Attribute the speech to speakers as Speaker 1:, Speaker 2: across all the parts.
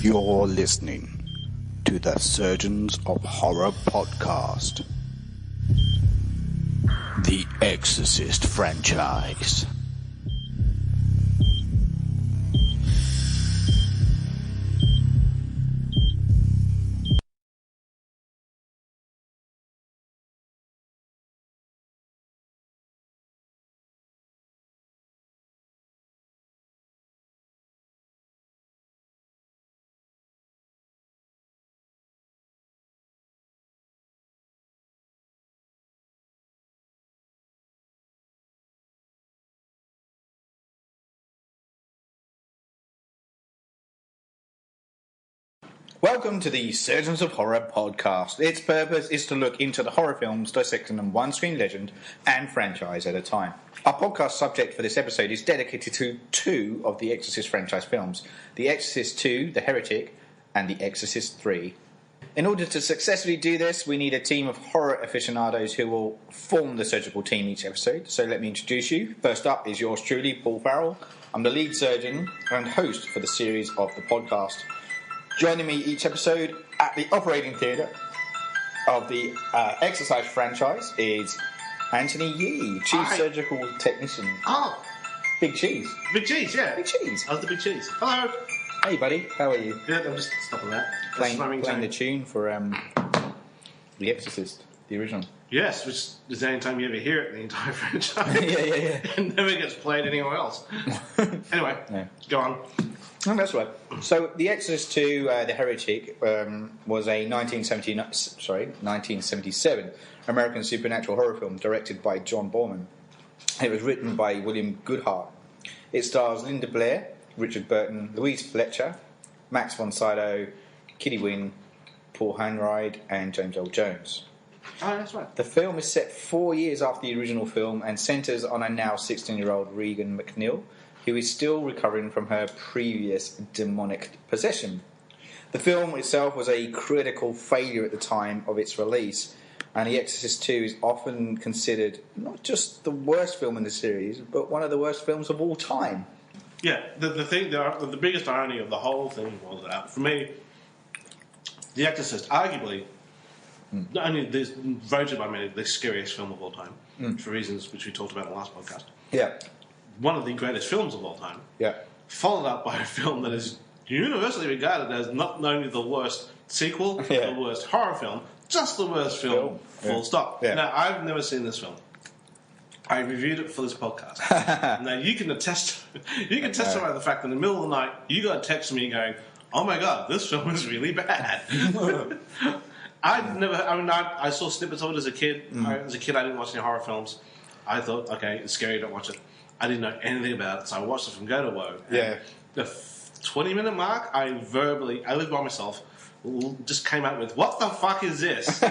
Speaker 1: You're listening to the Surgeons of Horror podcast. The Exorcist franchise. Welcome to the Surgeons of Horror podcast. Its purpose is to look into the horror films, dissecting them one screen legend and franchise at a time. Our podcast subject for this episode is dedicated to two of the Exorcist franchise films, The Exorcist II, The Heretic, and The Exorcist III. In order to successfully do this, we need a team of horror aficionados who will form the surgical team each episode. So let me introduce you. First up is yours truly, Paul Farrell. I'm the lead surgeon and host for the series of the podcast. Joining me each episode at the operating theatre of the Exorcist franchise is Anthony Yee, Chief Surgical Technician.
Speaker 2: Oh.
Speaker 1: Big Cheese.
Speaker 2: Big Cheese, yeah.
Speaker 1: Big Cheese.
Speaker 2: I was the Big Cheese. Hello.
Speaker 1: Hey, buddy. How are you?
Speaker 2: Yeah, I'm just stopping that.
Speaker 1: Playing the tune for The Exorcist, the original.
Speaker 2: Yes, which is the only time you ever hear it in the entire franchise.
Speaker 1: yeah.
Speaker 2: It never gets played anywhere else. Anyway, Go on.
Speaker 1: Oh, that's right. So, The Exorcist II, The Heretic, was a 1977 American supernatural horror film directed by John Borman. It was written by William Goodhart. It stars Linda Blair, Richard Burton, Louise Fletcher, Max von Sydow, Kitty Wynn, Paul Hanride, and James Earl Jones.
Speaker 2: Oh, that's right.
Speaker 1: The film is set 4 years after the original film and centres on a now 16-year-old Regan McNeil, who is still recovering from her previous demonic possession. The film itself was a critical failure at the time of its release, and The Exorcist II is often considered not just the worst film in the series, but one of the worst films of all time.
Speaker 2: Yeah, the biggest irony of the whole thing was that, for me, The Exorcist, arguably, not only is voted by many the scariest film of all time, for reasons which we talked about in the last podcast.
Speaker 1: Yeah.
Speaker 2: One of the greatest films of all time.
Speaker 1: Yeah.
Speaker 2: Followed up by a film that is universally regarded as not only the worst sequel, the worst horror film, just the worst film, full stop.
Speaker 1: Yeah.
Speaker 2: Now, I've never seen this film. I reviewed it for this podcast. Now, you can testify to the fact that in the middle of the night, you got a text from me going, oh my god, this film is really bad. I saw snippets of it as a kid. As a kid, I didn't watch any horror films. I thought, okay, it's scary, don't watch it. I didn't know anything about it, so I watched it from go to woe.
Speaker 1: Yeah.
Speaker 2: The 20-minute mark, I lived by myself, just came out with, what the fuck is this?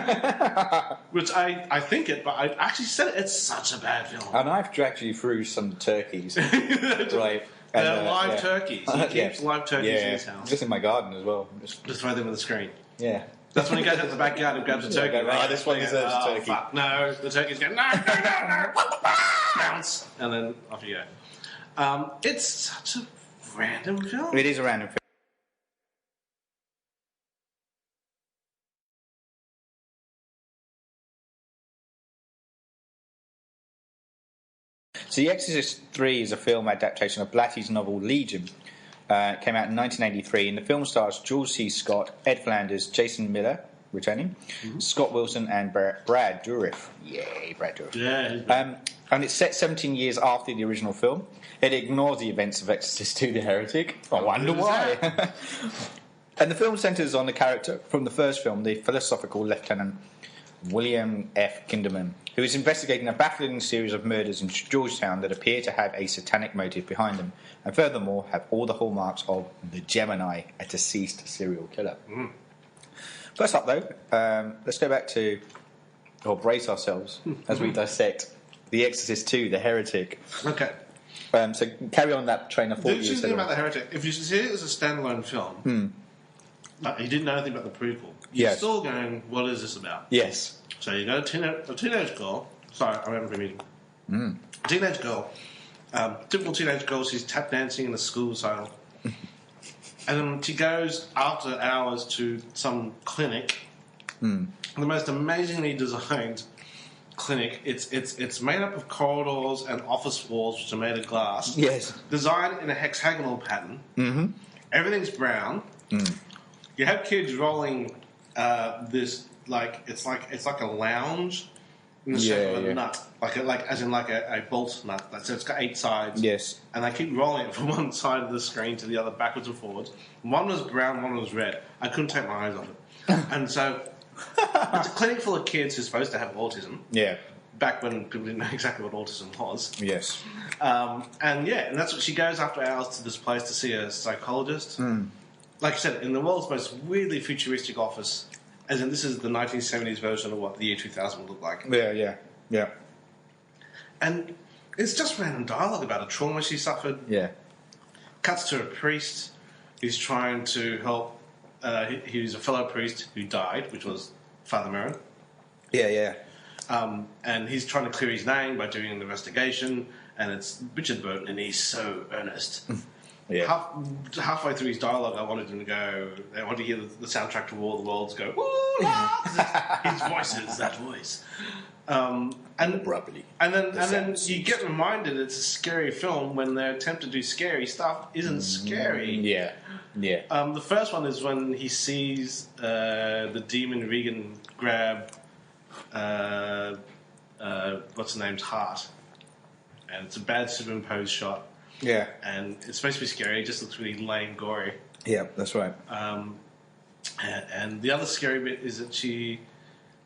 Speaker 2: Which I think it, but I actually said it's such a bad film.
Speaker 1: And I've dragged you through some turkeys. Right.
Speaker 2: They're live turkeys. He keeps live turkeys in his house.
Speaker 1: Just in my garden as well.
Speaker 2: Just throw them in the screen.
Speaker 1: Yeah.
Speaker 2: That's when he goes out the backyard and grabs a turkey.
Speaker 1: This one deserves a turkey.
Speaker 2: Fuck. No, the turkey's going, no. Bounce. And then off you go. It's such a random film.
Speaker 1: It is a random film. So The Exorcist III is a film adaptation of Blatty's novel Legion. It came out in 1983, and the film stars George C. Scott, Ed Flanders, Jason Miller, returning, Scott Wilson, and Brad Dourif. Yay, Brad Dourif.
Speaker 2: Yeah.
Speaker 1: And it's set 17 years after the original film. It ignores the events of Exorcist II, The Heretic. I wonder why. And the film centres on the character from the first film, the philosophical Lieutenant William F. Kinderman, who is investigating a baffling series of murders in Georgetown that appear to have a satanic motive behind them, and furthermore have all the hallmarks of the Gemini, a deceased serial killer. First up, though, let's go back to, or brace ourselves as we dissect The Exorcist II, The Heretic.
Speaker 2: Okay.
Speaker 1: So carry on that train of thought.
Speaker 2: The interesting thing about The Heretic, if you see it as a standalone film, but you didn't know anything about the prequel, you're still going, what is this about?
Speaker 1: Yes.
Speaker 2: So you got a teenage girl. Sorry, I remember reading. A teenage girl. Typical teenage girl, she's tap dancing in a school style. And then she goes after hours to some clinic. The most amazingly designed clinic. It's made up of corridors and office walls which are made of glass.
Speaker 1: Yes.
Speaker 2: Designed in a hexagonal pattern.
Speaker 1: Mm-hmm.
Speaker 2: Everything's brown. You have kids rolling this it's like a lounge in the shape of a nut, as in a bolt nut. So it's got 8 sides.
Speaker 1: Yes.
Speaker 2: And they keep rolling it from one side of the screen to the other, backwards and forwards. One was brown, one was red. I couldn't take my eyes off it. And so it's a clinic full of kids who are supposed to have autism.
Speaker 1: Yeah.
Speaker 2: Back when people didn't know exactly what autism was.
Speaker 1: Yes.
Speaker 2: And that's what she goes after hours to this place to see a psychologist. Like I said, in the world's most weirdly futuristic office, as in this is the 1970s version of what the year 2000 would look like.
Speaker 1: Yeah. And
Speaker 2: it's just random dialogue about a trauma she suffered.
Speaker 1: Yeah.
Speaker 2: Cuts to a priest who's trying to help. He was a fellow priest who died, which was Father Merrin.
Speaker 1: Yeah.
Speaker 2: And he's trying to clear his name by doing an investigation, and it's Richard Burton, and he's so earnest.
Speaker 1: Yeah.
Speaker 2: Halfway through his dialogue, I wanted him to go. I wanted to hear the soundtrack to War of the Worlds go. Ooh, la! His voice is that voice.
Speaker 1: Abruptly.
Speaker 2: And then you get reminded it's a scary film when their attempt to do scary stuff isn't scary.
Speaker 1: Yeah.
Speaker 2: The first one is when he sees the demon Regan grab what's her name's heart, and it's a bad superimposed shot.
Speaker 1: Yeah.
Speaker 2: And it's supposed to be scary. It just looks really lame, gory.
Speaker 1: Yeah, that's right.
Speaker 2: And the other scary bit is that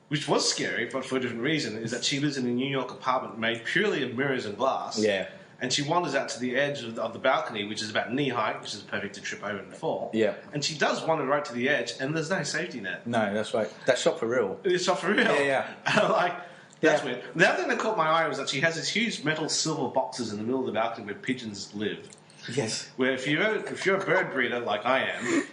Speaker 2: which was scary, but for a different reason, is that she lives in a New York apartment made purely of mirrors and glass.
Speaker 1: Yeah.
Speaker 2: And she wanders out to the edge of the balcony, which is about knee height, which is perfect to trip over and fall.
Speaker 1: Yeah.
Speaker 2: And she does wander right to the edge, and there's no safety net.
Speaker 1: No, that's right. That's shot for real.
Speaker 2: It's shot for real.
Speaker 1: Yeah.
Speaker 2: That's weird. The other thing that caught my eye was that she has these huge metal silver boxes in the middle of the balcony where pigeons live.
Speaker 1: Yes.
Speaker 2: Where if you're a bird breeder like I am,
Speaker 1: here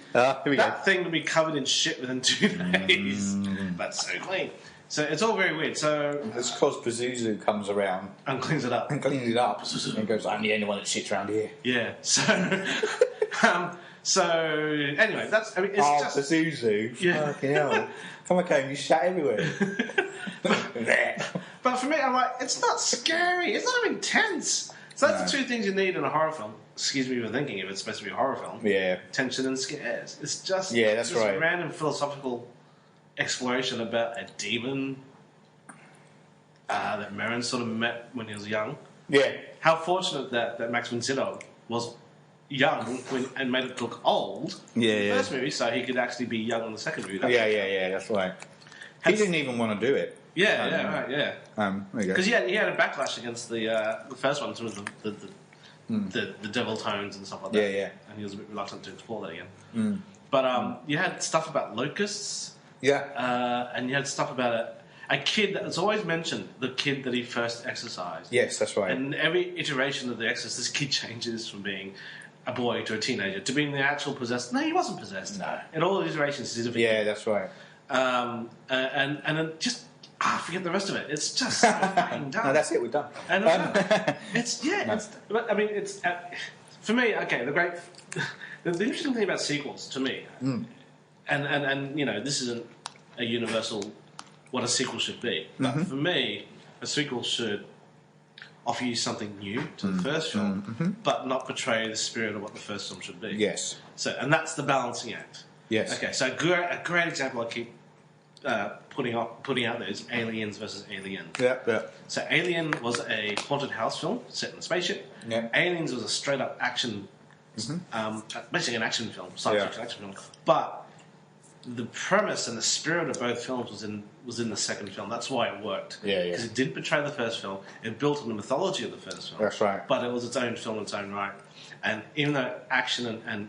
Speaker 1: we
Speaker 2: that thing would be covered in shit within 2 days. That's so clean. So it's all very weird. So
Speaker 1: it's because Pazuzu comes around
Speaker 2: and cleans it up.
Speaker 1: And goes, I'm the only one that sits around here.
Speaker 2: Yeah. So anyway, it's just
Speaker 1: Pazuzu.
Speaker 2: Yeah.
Speaker 1: Fucking hell. Come on, you shat everywhere.
Speaker 2: But for me, I'm like, it's not scary. It's not intense. So that's the 2 things you need in a horror film. Excuse me for thinking if it's supposed to be a horror film.
Speaker 1: Yeah.
Speaker 2: Tension and scares. It's just
Speaker 1: that's right.
Speaker 2: Random philosophical exploration about a demon that Merrin sort of met when he was young.
Speaker 1: Yeah.
Speaker 2: How fortunate that Max von Sydow was young and made it look old in the first movie, so he could actually be young in the second movie.
Speaker 1: That's right. He didn't even want to do it.
Speaker 2: Yeah. Because he had a backlash against the first one, sort of the devil tones and stuff like that.
Speaker 1: Yeah.
Speaker 2: And he was a bit reluctant to explore that again. But you had stuff about locusts.
Speaker 1: Yeah.
Speaker 2: And you had stuff about a kid that's always mentioned, the kid that he first exorcised.
Speaker 1: Yes, that's right.
Speaker 2: And every iteration of the Exorcist, this kid changes from being a boy to a teenager to being the actual possessed. No, he wasn't possessed.
Speaker 1: No.
Speaker 2: In all the iterations, he's a victim.
Speaker 1: Yeah, that's right.
Speaker 2: And then just forget the rest of it. It's just so fucking dumb.
Speaker 1: No, that's it. We're done.
Speaker 2: And it's but I mean, it's for me. Okay, the interesting thing about sequels to me, and this isn't a universal what a sequel should be, but for me, a sequel should offer you something new to the first film, but not betray the spirit of what the first film should be.
Speaker 1: Yes.
Speaker 2: So, and that's the balancing act.
Speaker 1: Yes.
Speaker 2: Okay, so a great example I keep putting out there is Aliens versus Alien.
Speaker 1: Yeah.
Speaker 2: So Alien was a haunted house film set in a spaceship.
Speaker 1: Yeah.
Speaker 2: Aliens was a straight up action, basically an action film, science fiction action film. But the premise and the spirit of both films was in the second film. That's why it worked.
Speaker 1: Yeah.
Speaker 2: Because it didn't betray the first film. It built on the mythology of the first film.
Speaker 1: That's right.
Speaker 2: But it was its own film in its own right. And even though action and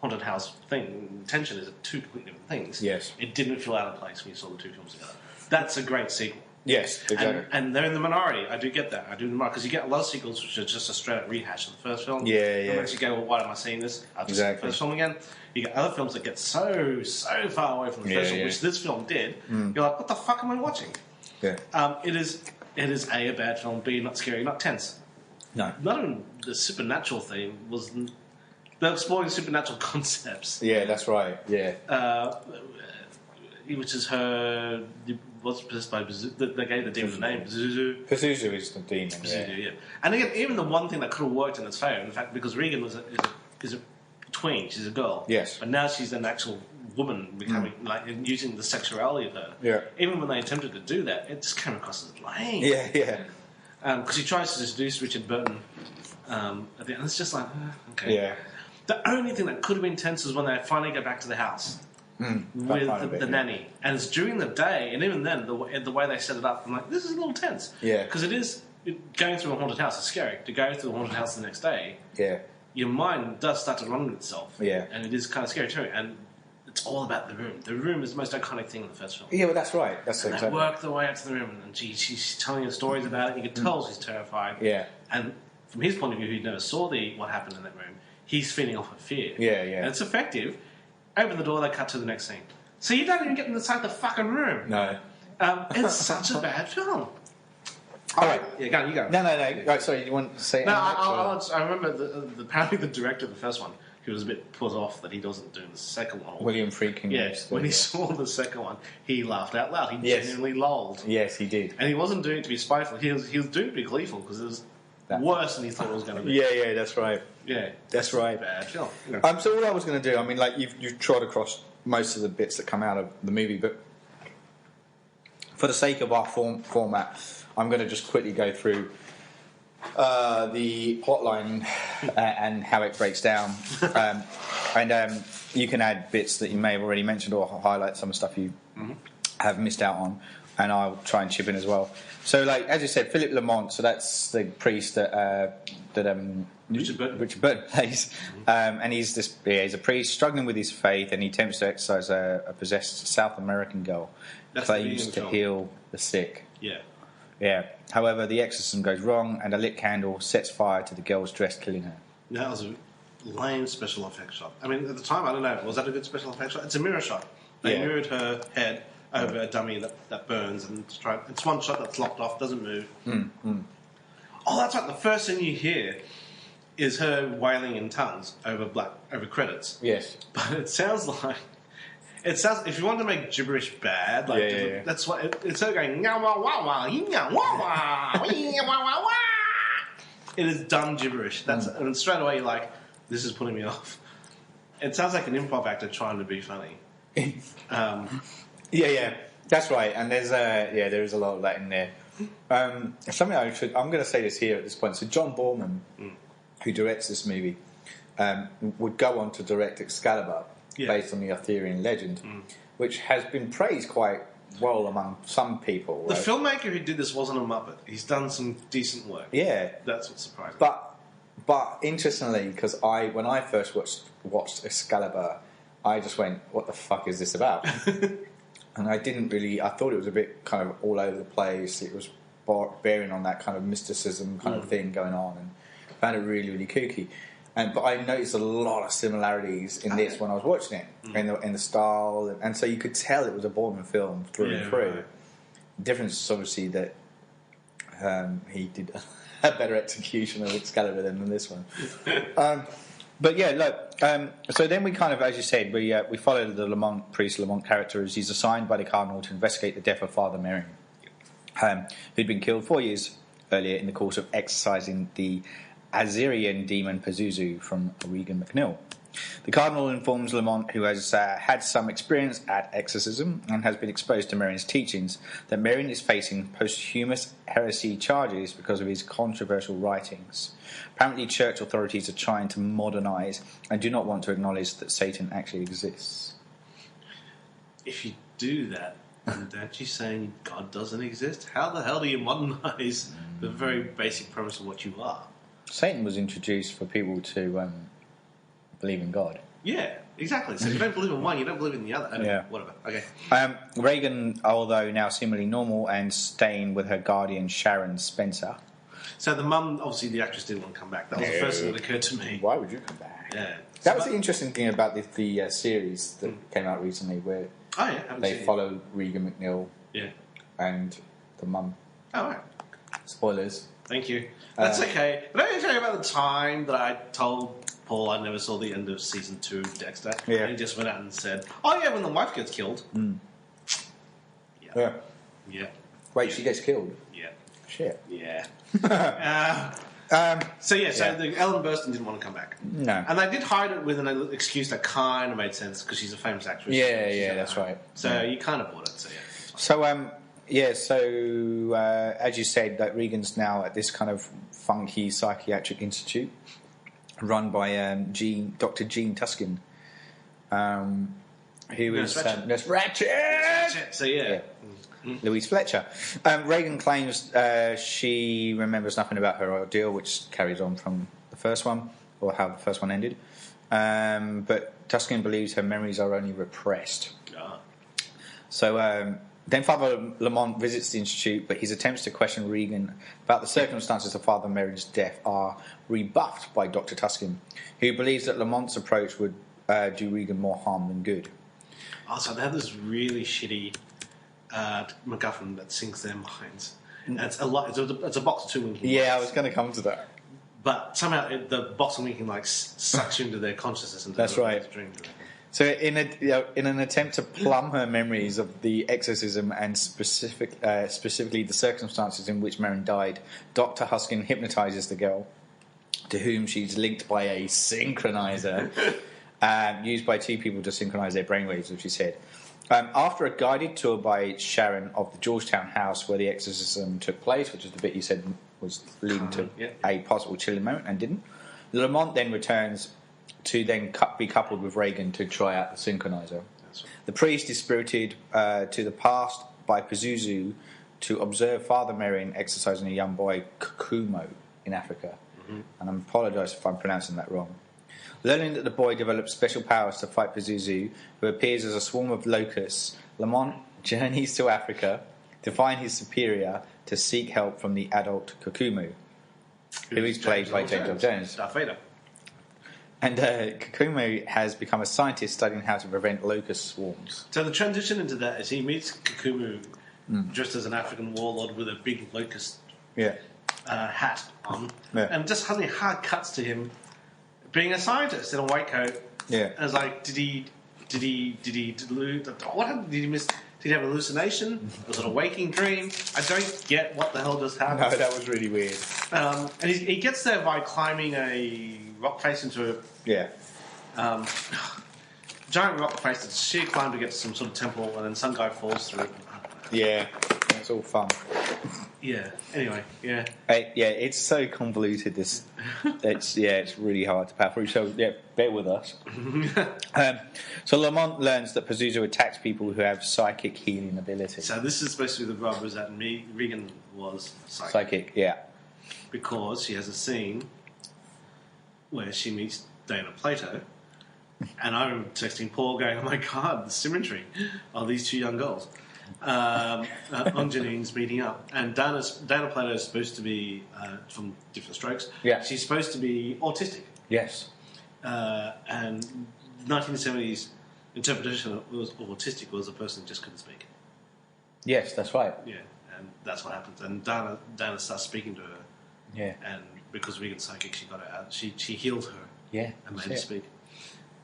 Speaker 2: haunted house tension is 2 completely different things.
Speaker 1: Yes.
Speaker 2: It didn't feel out of place when you saw the 2 films together. That's a great sequel.
Speaker 1: Yes, exactly.
Speaker 2: And they're in the minority. I do get that. I do because you get a lot of sequels which are just a straight up rehash of the first film.
Speaker 1: Yeah.
Speaker 2: And once you go, well, why am I seeing this? I've just seen the first film again. You get other films that get so far away from the first film, which this film did. You're like, what the fuck am I watching?
Speaker 1: Yeah.
Speaker 2: It is A, a bad film, B, not scary, not tense.
Speaker 1: No.
Speaker 2: Not even the supernatural theme was They're exploring supernatural concepts.
Speaker 1: Yeah, that's right. Yeah.
Speaker 2: Which is her... What's possessed by Pazuzu? They gave the demon the name, Pazuzu.
Speaker 1: Pazuzu is the demon,
Speaker 2: Pazuzu, yeah. And again, even the one thing that could have worked in its favour, in fact, because Regan is a tween, she's a girl.
Speaker 1: Yes.
Speaker 2: But now she's an actual woman becoming, and using the sexuality of her.
Speaker 1: Yeah.
Speaker 2: Even when they attempted to do that, it just came across as lame.
Speaker 1: Yeah, yeah.
Speaker 2: Because he tries to seduce Richard Burton at the end. It's just like, okay.
Speaker 1: Yeah.
Speaker 2: The only thing that could have been tense is when they finally go back to the house with the nanny. And it's during the day, and even then, the way they set it up, I'm like, this is a little tense.
Speaker 1: Yeah.
Speaker 2: Because going through a haunted house is scary. To go through a haunted house the next day,
Speaker 1: Yeah.
Speaker 2: your mind does start to run with itself.
Speaker 1: Yeah.
Speaker 2: And it is kind of scary too. And it's all about the room. The room is the most iconic thing in the first film.
Speaker 1: Yeah, well, that's right. That's
Speaker 2: And
Speaker 1: exactly.
Speaker 2: they work their way up to the room, and she's telling you stories about it. You can tell she's terrified.
Speaker 1: Yeah.
Speaker 2: And from his point of view, who never saw what happened in that room, he's feeding off of fear.
Speaker 1: Yeah, yeah.
Speaker 2: And it's effective. Open the door, they cut to the next scene. So you don't even get inside the fucking room.
Speaker 1: No.
Speaker 2: It's such a bad film.
Speaker 1: All right.
Speaker 2: Yeah, go on, you go.
Speaker 1: No. Right, sorry, you want to say
Speaker 2: No,
Speaker 1: anything next,
Speaker 2: I remember apparently the director of the first one, he was a bit put off that he wasn't doing the second one.
Speaker 1: William Friedkin.
Speaker 2: Yeah, when he saw the second one, he laughed out loud. He
Speaker 1: Yes.
Speaker 2: genuinely lolled.
Speaker 1: Yes, he did.
Speaker 2: And he wasn't doing it to be spiteful. He was doing it to be gleeful because it was worse than he thought it was going to be.
Speaker 1: Yeah, that's right.
Speaker 2: Yeah.
Speaker 1: That's right.
Speaker 2: Bad film. You know.
Speaker 1: So all I was going to do, I mean, like you've trod across most of the bits that come out of the movie, but for the sake of our format, I'm going to just quickly go through the plotline and how it breaks down, and you can add bits that you may have already mentioned or highlight some stuff you have missed out on, and I'll try and chip in as well. So, like as you said, Philip Lamont. So that's the priest that Richard Burton plays, and he's a priest struggling with his faith, and he attempts to exorcise a possessed South American girl, claims to heal the sick. Yeah. However, the exorcism goes wrong, and a lit candle sets fire to the girl's dress, killing her.
Speaker 2: That was a lame special effects shot. I mean, at the time, I don't know, was that a good special effects shot? It's a mirror shot. They mirrored her head over a dummy that burns, and it's one shot that's locked off, doesn't move. Oh, that's right. The first thing you hear is her wailing in tongues over credits.
Speaker 1: Yes.
Speaker 2: But it sounds like... if you want to make gibberish bad, that's what it's her going. It is dumb gibberish. And straight away you're like, this is putting me off. It sounds like an improv actor trying to be funny.
Speaker 1: Yeah, that's right. And there is a lot of that in there. Something I'm going to say this here at this point. So John Borman, who directs this movie, would go on to direct Excalibur. Based on the Arthurian legend, which has been praised quite well among some people.
Speaker 2: The filmmaker who did this wasn't a Muppet. He's done some decent work.
Speaker 1: Yeah.
Speaker 2: That's what's surprising.
Speaker 1: But interestingly, because when I first watched Excalibur, I just went, what the fuck is this about? And I thought it was a bit kind of all over the place. It was bearing on that kind of mysticism kind of thing going on, and found it really, really kooky. But I noticed a lot of similarities in this when I was watching it, in the style, and so you could tell it was a Boorman film through and through.
Speaker 2: Right.
Speaker 1: The difference is obviously that he did a better execution of Excalibur than this one. But yeah, look. So then we kind of, as you said, we followed the priest Lamont character as he's assigned by the cardinal to investigate the death of Father Merrin, who'd been killed 4 years earlier in the course of exorcising the Azerian demon Pazuzu from Regan McNeil. The cardinal informs Lamont, who has had some experience at exorcism and has been exposed to Merrin's teachings, that Merrin is facing posthumous heresy charges because of his controversial writings. Apparently, church authorities are trying to modernise and do not want to acknowledge that Satan actually exists.
Speaker 2: If you do that, aren't you saying God doesn't exist? How the hell do you modernise the very basic premise of what you are?
Speaker 1: Satan was introduced for people to believe in God.
Speaker 2: Yeah, exactly. So if you don't believe in one, you don't believe in the other. Anyway,
Speaker 1: Yeah.
Speaker 2: Whatever. Okay.
Speaker 1: Reagan, although now seemingly normal and staying with her guardian Sharon Spencer.
Speaker 2: So the mum, obviously the actress didn't want to come back. That was the first thing that occurred to me.
Speaker 1: Why would you come back?
Speaker 2: Yeah.
Speaker 1: That was the interesting thing about the series that came out recently, where they follow Regan McNeil and the mum.
Speaker 2: Oh, right.
Speaker 1: Spoilers.
Speaker 2: Thank you. That's okay. But I didn't tell you about the time that I told Paul, I never saw the end of season 2 of Dexter.
Speaker 1: Yeah.
Speaker 2: And he just went out and said, "Oh yeah, when the wife gets killed."
Speaker 1: Yeah.
Speaker 2: Yeah.
Speaker 1: Wait, she gets killed?
Speaker 2: Yeah.
Speaker 1: Shit.
Speaker 2: Yeah. So the Ellen Burstyn didn't want to come back.
Speaker 1: No.
Speaker 2: And they did hide it with an excuse that kind of made sense because she's a famous actress.
Speaker 1: Yeah, that's right.
Speaker 2: So you kind of bought it. So
Speaker 1: as you said, that Regan's now at this kind of funky psychiatric institute run by Dr. Jean Tuskin, who is Nurse Ratched.
Speaker 2: So yeah.
Speaker 1: Louise Fletcher. Regan claims she remembers nothing about her ordeal, which carries on from the first one, or how the first one ended. But Tuskin believes her memories are only repressed. So then Father Lamont visits the institute, but his attempts to question Regan about the circumstances of Father Merrin's death are rebuffed by Dr. Tuskin, who believes that Lamont's approach would do Regan more harm than good.
Speaker 2: Also, they have this really shitty MacGuffin that sinks their minds. And it's a lot. It's a box of 2 winking lights.
Speaker 1: Yeah, I was going to come to that.
Speaker 2: But somehow the box of winking lights sucks you into their consciousness. And
Speaker 1: that's right. So in an attempt to plumb her memories of the exorcism and specifically the circumstances in which Merrin died, Dr. Huskin hypnotises the girl, to whom she's linked by a synchronizer used by 2 people to synchronise their brainwaves, as she said. After a guided tour by Sharon of the Georgetown house where the exorcism took place, which is the bit you said was leading to a possible chilling moment and didn't, Lamont then returns to then be coupled with Regan to try out the synchronizer. Right. The priest is spirited to the past by Pazuzu to observe Father Merrin exercising a young boy, Kukumo, in Africa. And I apologise if I'm pronouncing that wrong. Learning that the boy develops special powers to fight Pazuzu, who appears as a swarm of locusts, Lamont journeys to Africa to find his superior to seek help from the adult Kukumo, who is played by James Earl Jones.
Speaker 2: Darth Vader.
Speaker 1: And Kukumo has become a scientist studying how to prevent locust swarms.
Speaker 2: So the transition into that is he meets Kukumo dressed as an African warlord with a big locust hat on, and just suddenly hard cuts to him being a scientist in a white coat.
Speaker 1: Yeah.
Speaker 2: And it's like, did he delude? What happened? Did he miss? Did he have a hallucination? Was it a waking dream? I don't get what the hell just happened.
Speaker 1: No, that was really weird.
Speaker 2: And he gets there by climbing a rock face into a giant rock face. It's a sheer climb to get to some sort of temple, and then some guy falls through it.
Speaker 1: Yeah, it's all fun.
Speaker 2: Yeah. Anyway, yeah.
Speaker 1: It's so convoluted. It's really hard to power through. So bear with us. So Lamont learns that Pazuzu attacks people who have psychic healing ability.
Speaker 2: So this is supposed to be the rub, is that Regan was
Speaker 1: psychic. Yeah.
Speaker 2: Because she has a scene where she meets Dana Plato, and I'm texting Paul going, "Oh my God, the symmetry of these 2 young girls." Anjanine's meeting up, and Dana Plato is supposed to be from Different Strokes.
Speaker 1: Yeah,
Speaker 2: she's supposed to be autistic.
Speaker 1: Yes,
Speaker 2: and 1970s interpretation of autistic was a person who just couldn't speak.
Speaker 1: Yes, that's right.
Speaker 2: Yeah, and that's what happens. And Dana starts speaking to her.
Speaker 1: Yeah,
Speaker 2: and because Regan's psychic, she got her out. She healed her.
Speaker 1: Yeah,
Speaker 2: and made her speak.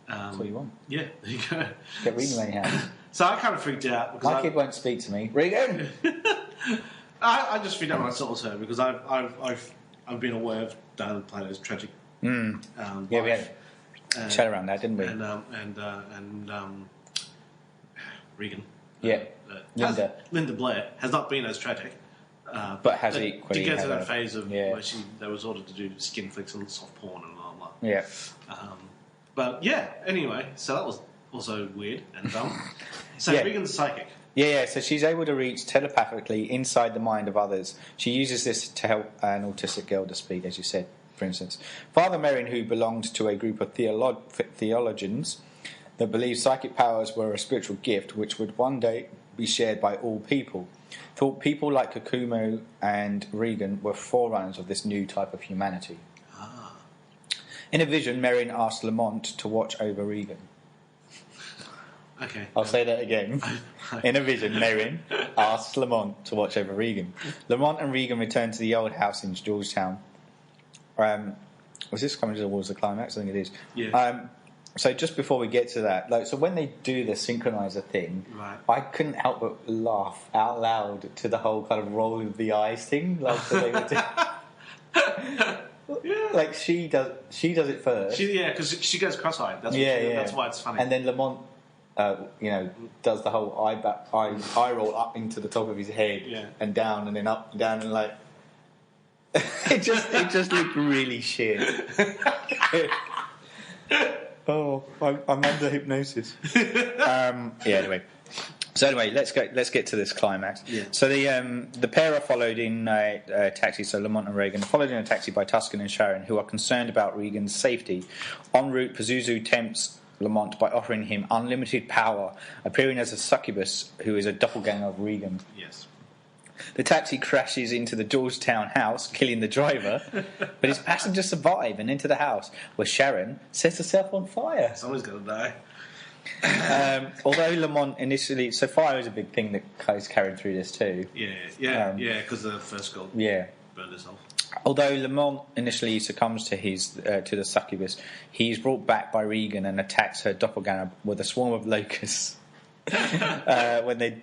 Speaker 1: That's what you want.
Speaker 2: Yeah, there you go.
Speaker 1: Get Regan in your hand.
Speaker 2: So I kind of freaked out because
Speaker 1: my kid won't speak to me. Regan.
Speaker 2: I just freaked out when I saw her because I've been aware of Dana Plato's tragic.
Speaker 1: We had a chat around that, didn't we?
Speaker 2: And Regan.
Speaker 1: Yeah,
Speaker 2: Linda Blair has not been as tragic.
Speaker 1: But has equally
Speaker 2: to get to that phase of where they was ordered to do skin flicks and soft porn and blah blah.
Speaker 1: Yeah.
Speaker 2: But anyway, so that was also weird and dumb. So Regan's psychic.
Speaker 1: Yeah, so she's able to reach telepathically inside the mind of others. She uses this to help an autistic girl to speak, as you said, for instance. Father Merrin, who belonged to a group of theologians that believed psychic powers were a spiritual gift which would one day be shared by all people, thought people like Kukumo and Regan were forerunners of this new type of humanity. In a vision, Merrin asked Lamont to watch over Regan.
Speaker 2: Okay.
Speaker 1: I'll say that again. In a vision, Merrin asked Lamont to watch over Regan. Lamont and Regan returned to the old house in Georgetown, Was this coming towards the climax? I think it is.
Speaker 2: Yeah.
Speaker 1: So just before we get to that, so when they do the synchronizer thing,
Speaker 2: Right.
Speaker 1: I couldn't help but laugh out loud to the whole kind of roll of the eyes thing, like that they would do.
Speaker 2: Yeah.
Speaker 1: Like she does it first.
Speaker 2: Because she goes cross-eyed. That's That's why it's funny.
Speaker 1: And then Lamont, does the whole eye roll up into the top of his head and down, and then up and down, and like it just looked really shit. Oh, I'm under hypnosis. Anyway. So anyway, let's get to this climax.
Speaker 2: Yeah.
Speaker 1: So the pair are followed in a taxi. So Lamont and Regan are followed in a taxi by Tuscan and Sharon, who are concerned about Regan's safety. En route, Pazuzu tempts Lamont by offering him unlimited power, appearing as a succubus who is a doppelganger of Regan.
Speaker 2: Yes.
Speaker 1: The taxi crashes into the Georgetown house, killing the driver, but his passengers survive and enter the house, where Sharon sets herself on fire.
Speaker 2: Someone's going to die.
Speaker 1: Although Lamont initially... So fire is a big thing that is carried through this too.
Speaker 2: Yeah, because the first girl burned herself.
Speaker 1: Although Lamont initially succumbs to the succubus, he's brought back by Regan and attacks her doppelganger with a swarm of locusts. When they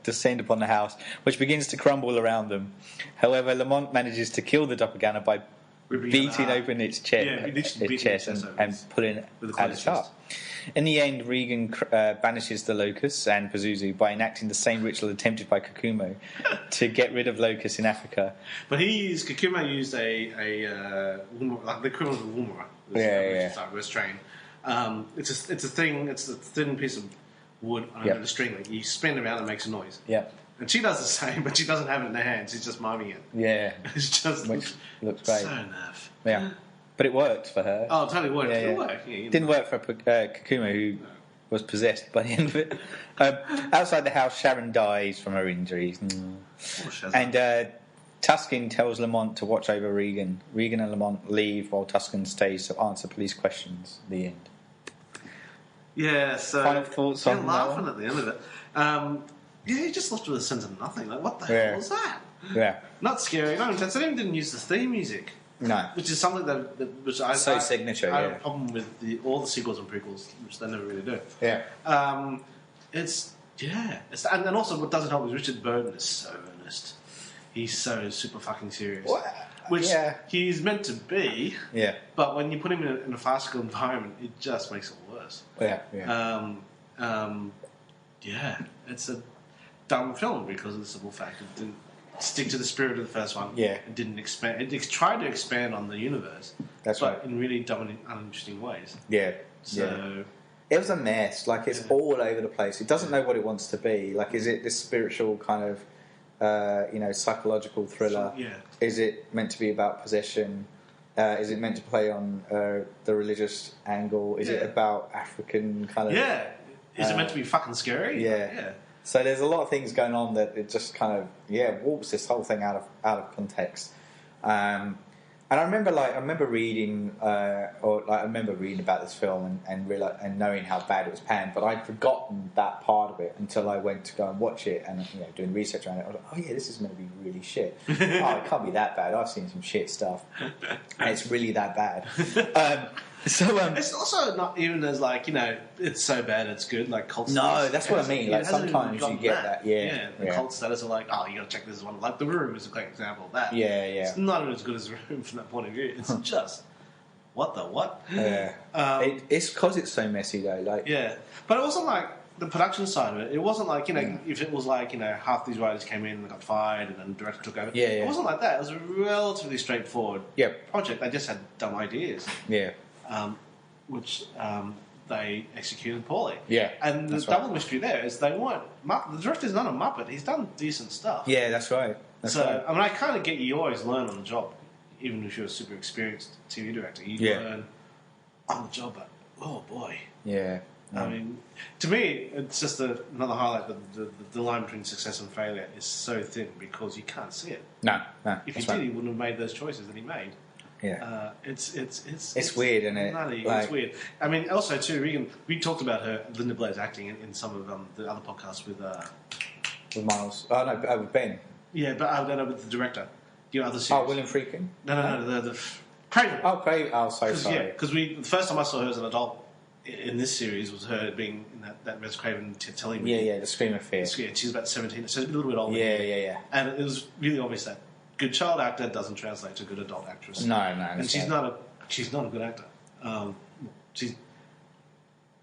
Speaker 1: descend upon the house, which begins to crumble around them. However, Lamont manages to kill the doppelganger by beating open its chest and pulling it out of sharp. In the end, Regan banishes the locusts and Pazuzu by enacting the same ritual attempted by Kakumo to get rid of locusts in Africa.
Speaker 2: But Kakumo used a like the equivalent of a woomera. Reverse train. It's a thing. It's a thin piece of wood on a string. Like you spin it around and it makes a noise.
Speaker 1: Yeah.
Speaker 2: And she does the same, but she doesn't have it in her hands. She's just miming it.
Speaker 1: Yeah.
Speaker 2: It's just
Speaker 1: looks great.
Speaker 2: So naff.
Speaker 1: Yeah. But it worked for her.
Speaker 2: Oh, it totally worked.
Speaker 1: It
Speaker 2: worked. Yeah,
Speaker 1: didn't work for Kakumo, who was possessed by the end of it. Outside the house, Sharon dies from her injuries. And Tuscan tells Lamont to watch over Regan. Regan and Lamont leave while Tuscan stays to answer police questions. The end.
Speaker 2: Yeah, so...
Speaker 1: Final thoughts on that
Speaker 2: laughing
Speaker 1: one?
Speaker 2: at the end of it. He just left with a sense of nothing. Like, what the hell was that?
Speaker 1: Yeah.
Speaker 2: Not scary, not intense. They even didn't use the theme music.
Speaker 1: No.
Speaker 2: Which is something which I
Speaker 1: signature,
Speaker 2: I have a problem with all the sequels and prequels, which they never really do.
Speaker 1: Yeah.
Speaker 2: And also what doesn't help is Richard Burton is so earnest. He's so super fucking serious.
Speaker 1: What?
Speaker 2: Which he's meant to be.
Speaker 1: Yeah.
Speaker 2: But when you put him in a farcical environment, it just makes it worse.
Speaker 1: Yeah.
Speaker 2: It's a dumb film because of the simple fact it didn't stick to the spirit of the first one.
Speaker 1: Yeah.
Speaker 2: It didn't expand. It tried to expand on the universe.
Speaker 1: That's
Speaker 2: but
Speaker 1: right.
Speaker 2: in really dumb and uninteresting ways.
Speaker 1: Yeah.
Speaker 2: So...
Speaker 1: It was a mess. Like, it's all over the place. It doesn't know what it wants to be. Like, is it this spiritual kind of, psychological thriller?
Speaker 2: Yeah.
Speaker 1: Is it meant to be about possession? Is it meant to play on the religious angle? Is it about African kind of...
Speaker 2: Yeah. Is it meant to be fucking scary?
Speaker 1: Yeah. So there's a lot of things going on that it just kind of, warps this whole thing out of context. And I remember reading, I remember reading about this film and knowing how bad it was panned, but I'd forgotten that part of it until I went to go and watch it and doing research around it. I was like, oh yeah, this is going to be really shit. Oh, it can't be that bad. I've seen some shit stuff, and it's really that bad.
Speaker 2: It's also not even as it's so bad it's good, like cult status.
Speaker 1: No, that's what I mean. Like sometimes you get that.
Speaker 2: The cult status are like, oh, you got to check this one. Like The Room is a great example of that.
Speaker 1: Yeah.
Speaker 2: It's not even as good as The Room from that point of view. It's just what the what.
Speaker 1: Yeah. It's because it's so messy though. Like
Speaker 2: but it wasn't like the production side of it. It wasn't like if it was like half these writers came in and got fired and then the director took over. It wasn't like that. It was a relatively straightforward project. They just had dumb ideas.
Speaker 1: Yeah.
Speaker 2: Which they executed poorly.
Speaker 1: Yeah,
Speaker 2: and the double mystery there is they weren't. The director's not a muppet. He's done decent stuff.
Speaker 1: Yeah, that's right.
Speaker 2: I mean, I kind of get you always learn on the job, even if you're a super experienced TV director. You learn on the job, but oh boy.
Speaker 1: Yeah.
Speaker 2: I mean, to me, it's just another highlight that the line between success and failure is so thin because you can't see it.
Speaker 1: No.
Speaker 2: If he did, he wouldn't have made those choices that he made.
Speaker 1: Yeah,
Speaker 2: it's
Speaker 1: weird, isn't it?
Speaker 2: Nutty. It's weird. I mean, also too, Regan. We talked about Linda Blair's acting in some of the other podcasts with
Speaker 1: Miles. Oh no, with Ben.
Speaker 2: Yeah, but I don't know with the director. Other series.
Speaker 1: Oh, William Friedkin.
Speaker 2: No. Craven.
Speaker 1: Oh, Craven. Oh, so sorry.
Speaker 2: Yeah, because the first time I saw her as an adult in this series was her being in that Wes Craven telling me.
Speaker 1: Yeah, the Scream of Fear.
Speaker 2: Yeah, she's about 17, so she's a little bit older.
Speaker 1: Yeah.
Speaker 2: And it was really obvious that good child actor doesn't translate to good adult actress.
Speaker 1: No.
Speaker 2: And she's not a good actor. She's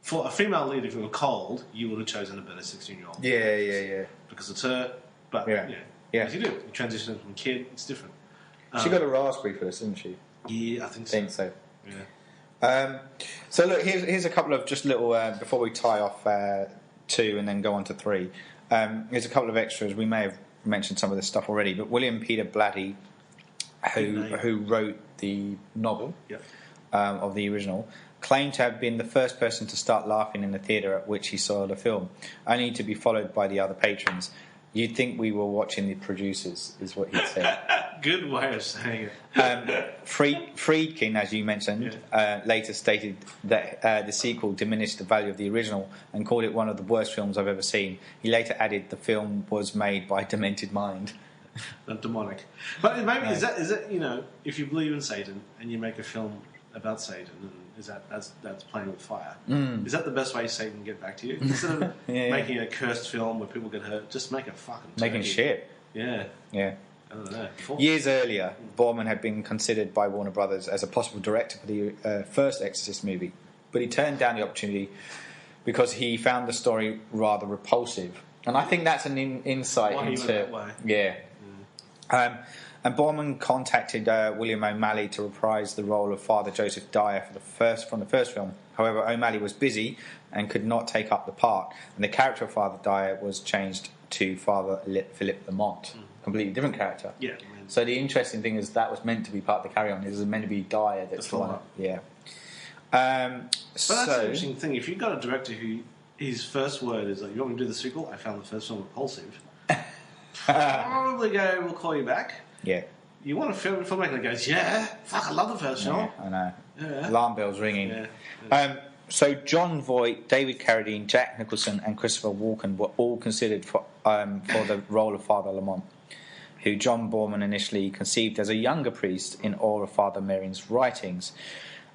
Speaker 2: for a female lead. If you were cold, you would have chosen a better 16-year-old.
Speaker 1: Yeah.
Speaker 2: Because it's her. But
Speaker 1: yeah.
Speaker 2: As you do, you transition from kid. It's different.
Speaker 1: She got a raspberry for this, didn't she?
Speaker 2: Yeah, I think so.
Speaker 1: Yeah. So look, here's a couple of just little before we tie off 2 and then go on to 3. Here's a couple of extras. We may have mentioned some of this stuff already, but William Peter Blatty, who wrote the novel of the original, claimed to have been the first person to start laughing in the theatre at which he saw the film, only to be followed by the other patrons. You'd think we were watching the producers, is what he said.
Speaker 2: Good way of saying
Speaker 1: it. Friedkin, as you mentioned, later stated that the sequel diminished the value of the original and called it one of the worst films I've ever seen. He later added the film was made by a demented mind.
Speaker 2: Not demonic. But maybe is that if you believe in Satan and you make a film about Satan, that's playing with fire. Is that the best way Satan can get back to you? Instead of making a cursed film where people get hurt, just make a fucking
Speaker 1: making shit.
Speaker 2: Yeah.
Speaker 1: I don't know. Years earlier, Borman had been considered by Warner Brothers as a possible director for the first Exorcist movie, but he turned down the opportunity because he found the story rather repulsive. And I think that's an insight into and Borman contacted William O'Malley to reprise the role of Father Joseph Dyer from the first film. However, O'Malley was busy and could not take up the part, and the character of Father Dyer was changed to Father Philip Lamont. Completely different character.
Speaker 2: Yeah.
Speaker 1: So the interesting thing is that was meant to be part of the carry-on. It was meant to be Dyer that's the one. Yeah.
Speaker 2: But that's an interesting thing. If you've got a director who his first word is like, "You want me to do the sequel? I found the first one repulsive." Probably we'll call you back.
Speaker 1: Yeah.
Speaker 2: You want a filmmaker that goes, "Yeah, fuck, I love the first film."
Speaker 1: I know.
Speaker 2: Yeah.
Speaker 1: Alarm bells ringing. Yeah. So John Voight, David Carradine, Jack Nicholson, and Christopher Walken were all considered for the role of Father Lamont, who John Borman initially conceived as a younger priest in awe of Father Merrin's writings.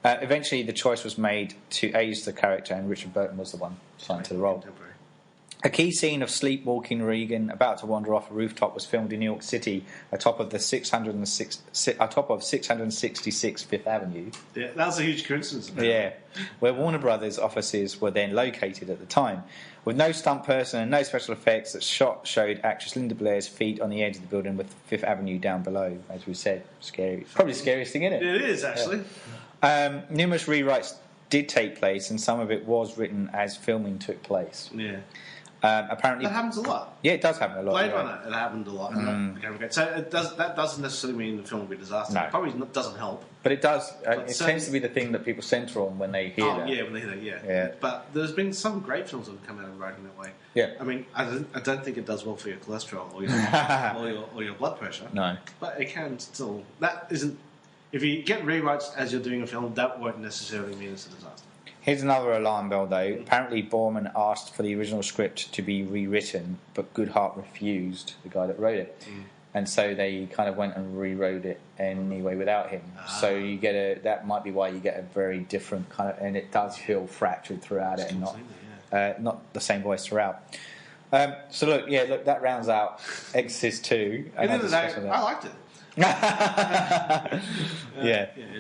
Speaker 1: Eventually, the choice was made to age the character, and Richard Burton was the one assigned to the role. A key scene of sleepwalking Regan about to wander off a rooftop was filmed in New York City, atop of 666 Fifth Avenue.
Speaker 2: Yeah, that was a huge coincidence.
Speaker 1: Yeah, where Warner Brothers offices were then located at the time. With no stunt person and no special effects, that shot showed actress Linda Blair's feet on the edge of the building with Fifth Avenue down below. As we said, scary. Probably the scariest thing in it.
Speaker 2: It is, actually.
Speaker 1: Yeah. Numerous rewrites did take place, and some of it was written as filming took place.
Speaker 2: Yeah.
Speaker 1: Apparently,
Speaker 2: that happens a lot.
Speaker 1: Yeah, it does happen a lot.
Speaker 2: Blade Runner, it happened a lot. So that doesn't necessarily mean the film will be a disaster.
Speaker 1: No.
Speaker 2: It probably doesn't help.
Speaker 1: But it does. It tends to be the thing that people centre on when they hear that.
Speaker 2: Yeah, when they hear that, yeah. But there's been some great films that have come out of writing that way.
Speaker 1: Yeah.
Speaker 2: I mean, I don't think it does well for your cholesterol or your blood pressure.
Speaker 1: No.
Speaker 2: But it can still. That isn't. If you get rewrites as you're doing a film, that won't necessarily mean it's a disaster.
Speaker 1: Here's another alarm bell, though. Apparently, Borman asked for the original script to be rewritten, but Goodhart refused, the guy that wrote it. And so they kind of went and rewrote it anyway without him. So you get that might be why you get a very different kind of, and it does feel fractured throughout it, and not the same voice throughout. So look, that rounds out Exorcist 2.
Speaker 2: I liked it.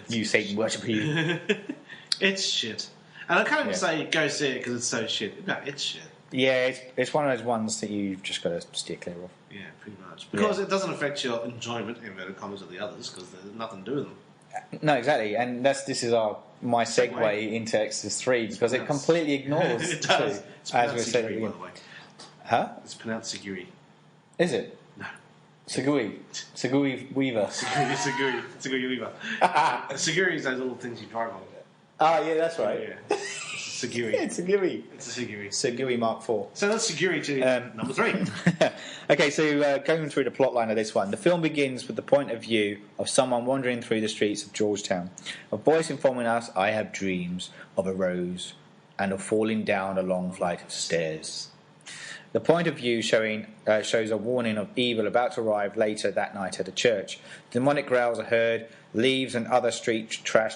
Speaker 1: You Satan worshipper, you.
Speaker 2: It's shit. And I can't even say go see it because it's so shit. No, it's shit.
Speaker 1: Yeah, it's one of those ones that you've just got to steer clear of.
Speaker 2: Yeah, pretty much. Because it doesn't affect your enjoyment, in inverted commas, of the others, because there's nothing to do with them.
Speaker 1: No, exactly. And this is my segue into Exorcist 3, because it completely ignores
Speaker 2: it does.
Speaker 1: two,
Speaker 2: It's
Speaker 1: as we said
Speaker 2: Seguri,
Speaker 1: at the
Speaker 2: by the way.
Speaker 1: Huh?
Speaker 2: It's pronounced Seguri.
Speaker 1: Is it?
Speaker 2: No.
Speaker 1: Seguri Weaver.
Speaker 2: Seguri Weaver. Seguri is those little things you drive on.
Speaker 1: Oh, yeah, that's right.
Speaker 2: Yeah. It's a Seguri.
Speaker 1: It's a Seguri.
Speaker 2: It's a Seguri.
Speaker 1: Seguri Mark IV.
Speaker 2: So that's Seguri to number 3.
Speaker 1: Okay, so going through the plot line of this one. The film begins with the point of view of someone wandering through the streets of Georgetown. A voice informing us, I have dreams of a rose and of falling down a long flight of stairs. The point of view shows a warning of evil about to arrive later that night at a church. Demonic growls are heard, leaves and other street trash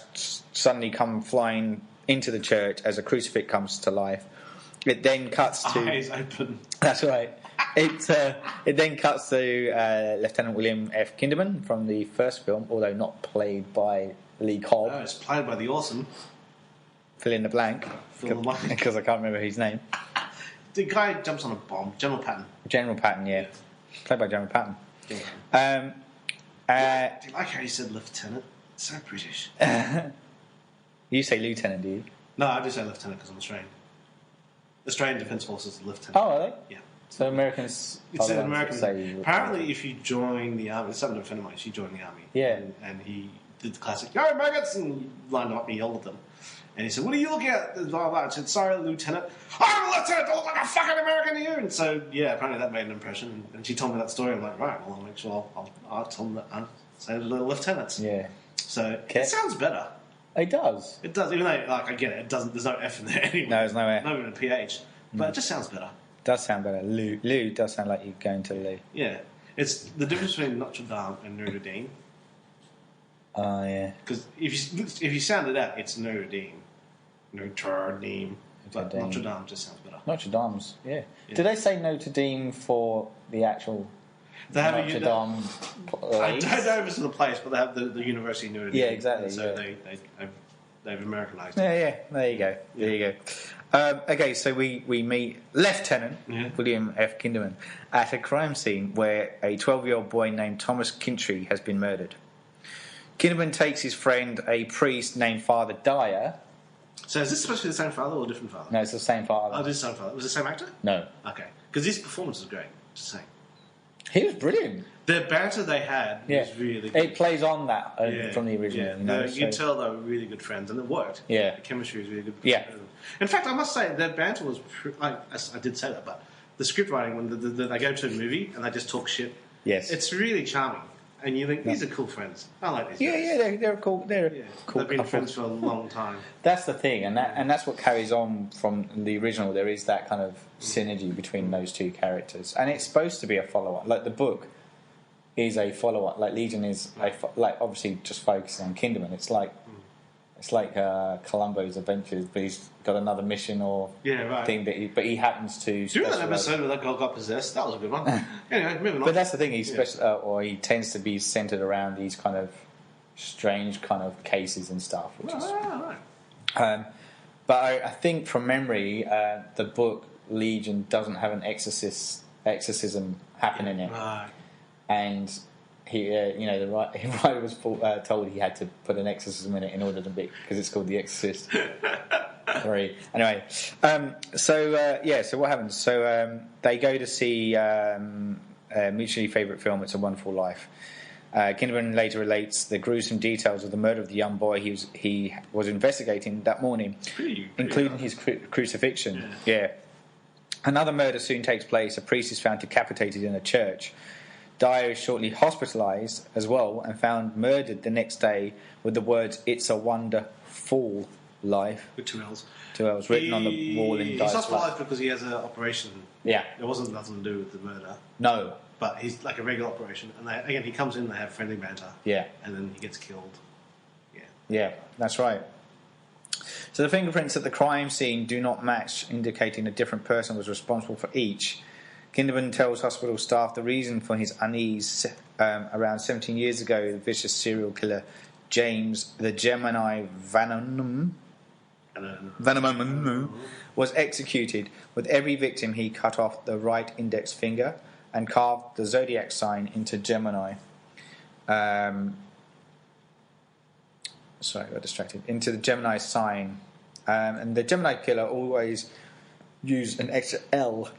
Speaker 1: suddenly come flying into the church as a crucifix comes to life. It then cuts to...
Speaker 2: Eyes open.
Speaker 1: That's right. It then cuts to Lieutenant William F. Kinderman from the first film, although not played by Lee Cobb.
Speaker 2: No, it's played by the awesome...
Speaker 1: Fill in the blank.
Speaker 2: Fill in the blank.
Speaker 1: Because I can't remember his name.
Speaker 2: The guy jumps on a bomb. General Patton.
Speaker 1: General Patton, yeah. Played by General Patton.
Speaker 2: Do you like how you said lieutenant? It's so British.
Speaker 1: You say lieutenant, do you?
Speaker 2: No, I do say lieutenant because I'm Australian. Australian Defence Forces lieutenant.
Speaker 1: Oh, are they?
Speaker 2: Yeah.
Speaker 1: So Americans...
Speaker 2: It's an American...
Speaker 1: Say
Speaker 2: apparently, if you join the army... Something to a friend of mine, she joined the army.
Speaker 1: Yeah.
Speaker 2: And he did the classic, "Yo, maggots!" And he lined up and he yelled at them. And he said, "What are you looking at?" Blah, blah, blah. I said, "Sorry, Lieutenant." "I'm a lieutenant! I look like a fucking American to you!" And so, yeah, apparently that made an impression. And she told me that story. I'm like, right, well, I'll make sure I'll tell them that I'll say the lieutenants.
Speaker 1: Yeah.
Speaker 2: So, it sounds better.
Speaker 1: It does.
Speaker 2: It does, even though, like, I get it, there's no F in there anyway.
Speaker 1: No, there's no F.
Speaker 2: Not even a PH. But it just sounds better.
Speaker 1: Does sound better. Lou does sound like you're going to Lou.
Speaker 2: Yeah. It's the difference between Notre Dame and Notre Dame.
Speaker 1: Oh, yeah.
Speaker 2: Because if you sound it out, it's Notre Dame. Notre Dame. But Notre Dame just sounds better.
Speaker 1: Notre Dame's, yeah. Did they say Notre Dame for the actual Notre Dame place?
Speaker 2: I don't know if it's for the place, but they have the University of Notre Dame.
Speaker 1: Yeah, exactly.
Speaker 2: So they've Americanized it.
Speaker 1: Yeah. There you go. There you go. Okay, so we meet Lieutenant William F. Kinderman at a crime scene where a 12-year-old boy named Thomas Kintry has been murdered. Kinderman takes his friend, a priest named Father Dyer.
Speaker 2: So is this supposed to be the same father or a different father?
Speaker 1: No, it's the same father.
Speaker 2: Oh, it is the same father. Was it the same actor?
Speaker 1: No.
Speaker 2: Okay. Because his performance is great. Just saying.
Speaker 1: He was brilliant.
Speaker 2: The banter they had was really good.
Speaker 1: It plays on that from the original.
Speaker 2: Yeah.
Speaker 1: You know,
Speaker 2: you can tell they were really good friends, and it worked.
Speaker 1: Yeah.
Speaker 2: The chemistry was really good.
Speaker 1: Yeah.
Speaker 2: In fact, I must say, their banter was... I did say that, but the script writing, when they go to a movie and they just talk shit, it's really charming. And you think, these are cool friends. I like these guys.
Speaker 1: Yeah, they're cool. They're cool.
Speaker 2: They've been friends for a long time.
Speaker 1: That's the thing, and that's what carries on from the original. There is that kind of synergy between those two characters, and it's supposed to be a follow-up. Like the book is a follow-up. Like Legion is like obviously just focusing on Kinderman. It's like Columbo's Adventures, but he's got another mission or thing that he happens to.
Speaker 2: Do you remember that episode where that girl got possessed? That was a good one. Anyway, moving on.
Speaker 1: But that's the thing. He tends to be centered around these kind of strange kind of cases and stuff. Which is,
Speaker 2: right.
Speaker 1: But I think from memory, the book Legion doesn't have an exorcism happening in it,
Speaker 2: Right.
Speaker 1: and he, the writer was told he had to put an exorcism in it in order to be, because it's called The Exorcist. Sorry. Anyway, so what happens? So they go to see a mutually favourite film, It's a Wonderful Life. Kinderman later relates the gruesome details of the murder of the young boy he was investigating that morning, including his crucifixion. Yeah. Another murder soon takes place. A priest is found decapitated in a church. Dyer is shortly hospitalised as well and found murdered the next day with the words "It's a wonderful life"
Speaker 2: with 2 L's.
Speaker 1: 2 L's written on the wall in Dyer's
Speaker 2: He's hospitalised because he has an operation.
Speaker 1: Yeah,
Speaker 2: it wasn't nothing to do with the murder.
Speaker 1: No,
Speaker 2: but he's like a regular operation, and he comes in. They have friendly banter.
Speaker 1: Yeah,
Speaker 2: and then he gets killed.
Speaker 1: Yeah, that's right. So the fingerprints at the crime scene do not match, indicating a different person was responsible for each. Kinderman tells hospital staff the reason for his unease. Around 17 years ago, the vicious serial killer James the Gemini Vanum was executed. With every victim, he cut off the right index finger and carved the zodiac sign into Gemini. Sorry, I got distracted. Into the Gemini sign. And the Gemini killer always used an extra L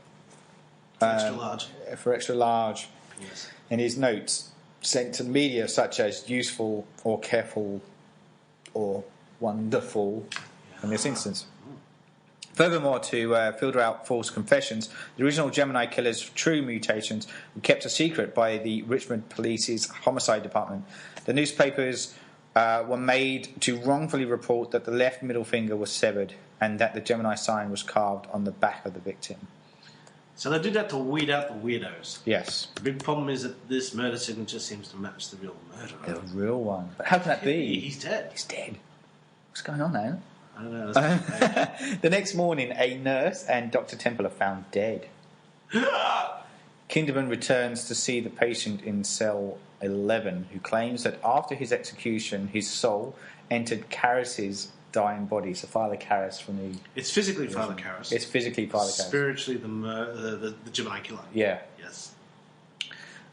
Speaker 1: for extra large.
Speaker 2: Yes.
Speaker 1: In his notes sent to media such as useful or careful or wonderful in this instance. Furthermore, to filter out false confessions, the original Gemini killer's true mutations were kept a secret by the Richmond Police's homicide department. The newspapers were made to wrongfully report that the left middle finger was severed and that the Gemini sign was carved on the back of the victim.
Speaker 2: So they do that to weed out the weirdos.
Speaker 1: Yes.
Speaker 2: The big problem is that this murder signature seems to match the real murderer.
Speaker 1: The real one. But how can that be?
Speaker 2: He's dead.
Speaker 1: He's dead. What's going on now?
Speaker 2: I don't know. That's
Speaker 1: The next morning, a nurse and Dr. Temple are found dead. Kinderman returns to see the patient in cell 11, who claims that after his execution, his soul entered Karras's dying body. So Father Karras from the...
Speaker 2: It's physically Father Karras.
Speaker 1: It's physically Father Karras.
Speaker 2: Spiritually the Gemini killer.
Speaker 1: Yeah.
Speaker 2: Yes.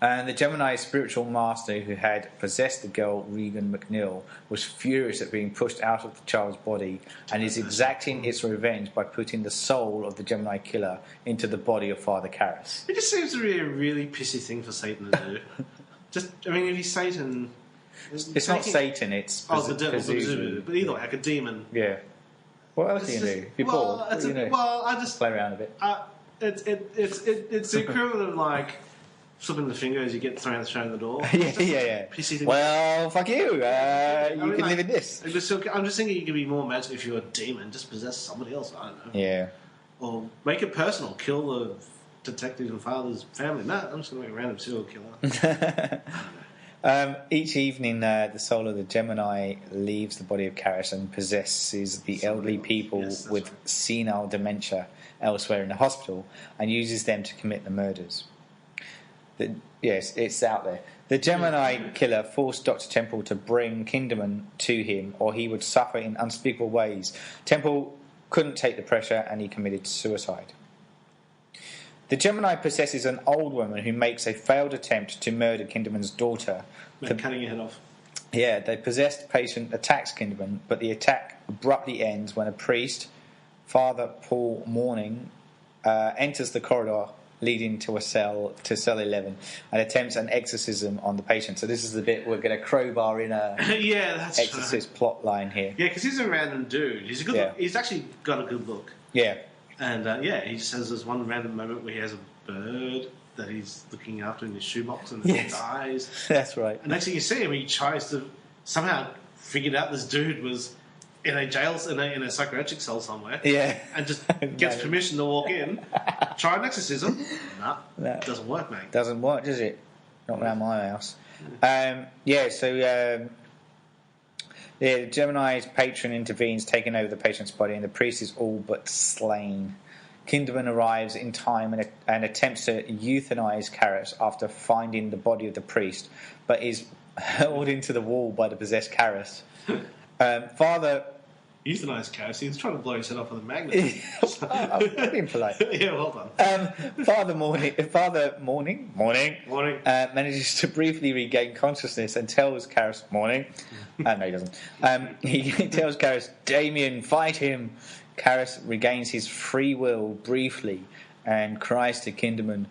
Speaker 1: And the Gemini spiritual master who had possessed the girl, Regan McNeil, was furious at being pushed out of the child's body and is exacting its revenge by putting the soul of the Gemini killer into the body of Father Karras.
Speaker 2: It just seems to be a really pissy thing for Satan to do. If he's Satan...
Speaker 1: It's not Satan, it's...
Speaker 2: the devil, but either way, like a demon.
Speaker 1: Yeah. What else do you do? If you're bored, what do you do?
Speaker 2: I just...
Speaker 1: Play around a bit.
Speaker 2: It's the equivalent of, like... Flipping the finger as you get thrown out the door.
Speaker 1: Yeah.
Speaker 2: Pissy thing.
Speaker 1: Well, fuck you. You can live in this.
Speaker 2: I'm just thinking you could be more imaginative if you're a demon. Just possess somebody else. I don't know.
Speaker 1: Yeah.
Speaker 2: Or make it personal. Kill the detective and father's family. No, I'm just going to make a random serial killer.
Speaker 1: Each evening, the soul of the Gemini leaves the body of Karras and possesses the elderly people with senile dementia elsewhere in the hospital and uses them to commit the murders. Yes, it's out there. The Gemini killer forced Dr. Temple to bring Kinderman to him or he would suffer in unspeakable ways. Temple couldn't take the pressure and he committed suicide. The Gemini possesses an old woman who makes a failed attempt to murder Kinderman's daughter.
Speaker 2: Cutting your head off.
Speaker 1: Yeah, the possessed patient attacks Kinderman, but the attack abruptly ends when a priest, Father Paul Morning, enters the corridor leading to cell 11 and attempts an exorcism on the patient. So this is the bit we're going to crowbar in a
Speaker 2: that's
Speaker 1: exorcist plot line here.
Speaker 2: Yeah, because he's a random dude. He's a good look. He's actually got a good look.
Speaker 1: Yeah.
Speaker 2: And he just has this one random moment where he has a bird that he's looking after in his shoebox and it dies.
Speaker 1: That's right.
Speaker 2: And next thing you see him, he tries to somehow figured out this dude was in a jail, in a psychiatric cell somewhere.
Speaker 1: Yeah.
Speaker 2: And just gets permission to walk in, try an exorcism. No, doesn't work, mate.
Speaker 1: Doesn't work, does it? Not around my house. The Gemini's patron intervenes, taking over the patient's body, and the priest is all but slain. Kinderman arrives in time and attempts to euthanize Karras after finding the body of the priest, but is hurled into the wall by the possessed Karras. Father...
Speaker 2: Euthanize Karras? He's trying to blow his head off with a magnet.
Speaker 1: I'm being polite.
Speaker 2: Yeah, well done.
Speaker 1: Father Morning manages to briefly regain consciousness and tells Karras... Morning? No, he doesn't. He tells Karras, Damien, fight him. Karras regains his free will briefly and cries to Kinderman,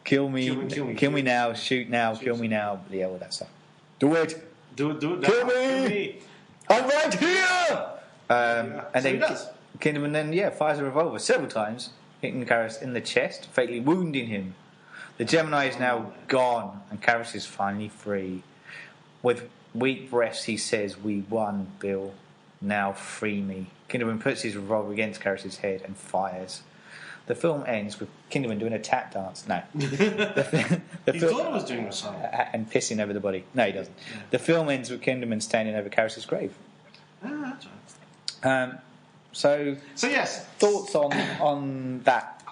Speaker 1: kill me now, shoot now, kill me now. Yeah, all that stuff. Do it.
Speaker 2: Do it.
Speaker 1: Kill me. I'm right here. And then Kinderman then fires a revolver several times, hitting Karras in the chest, fatally wounding him. The Gemini is now gone, and Karras is finally free. With weak breaths, he says, "We won, Bill. Now free me." Kinderman puts his revolver against Karras' head and fires. The film ends with Kinderman doing a tap dance. No.
Speaker 2: He thought I was doing a song.
Speaker 1: And pissing over the body. No, he doesn't. Yeah. The film ends with Kinderman standing over Karras' grave.
Speaker 2: That's right.
Speaker 1: So yes. Thoughts on that?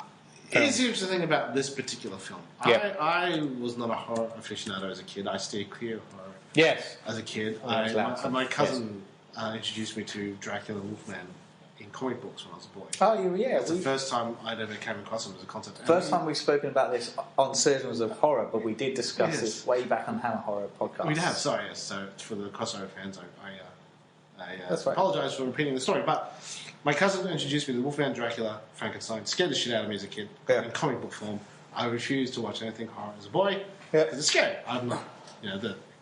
Speaker 2: Here's the interesting thing about this particular film.
Speaker 1: Yep.
Speaker 2: I was not a horror aficionado as a kid. I stayed clear of horror.
Speaker 1: Yes.
Speaker 2: As a kid. My cousin introduced me to Dracula the Wolfman in comic books when I was a boy.
Speaker 1: Oh, yeah.
Speaker 2: It's the first time I'd ever came across him as a concept.
Speaker 1: First time we've spoken about this on Surgeons of Horror, but we did discuss this way back on Hammer Horror podcast.
Speaker 2: We have, sorry, yes. So for the crossover fans, I
Speaker 1: That's right.
Speaker 2: apologise for repeating the story. But my cousin introduced me to Wolfman, Dracula, Frankenstein, scared the shit out of me as a kid in comic book form. I refused to watch anything horror as a boy because it's scary. I'm not,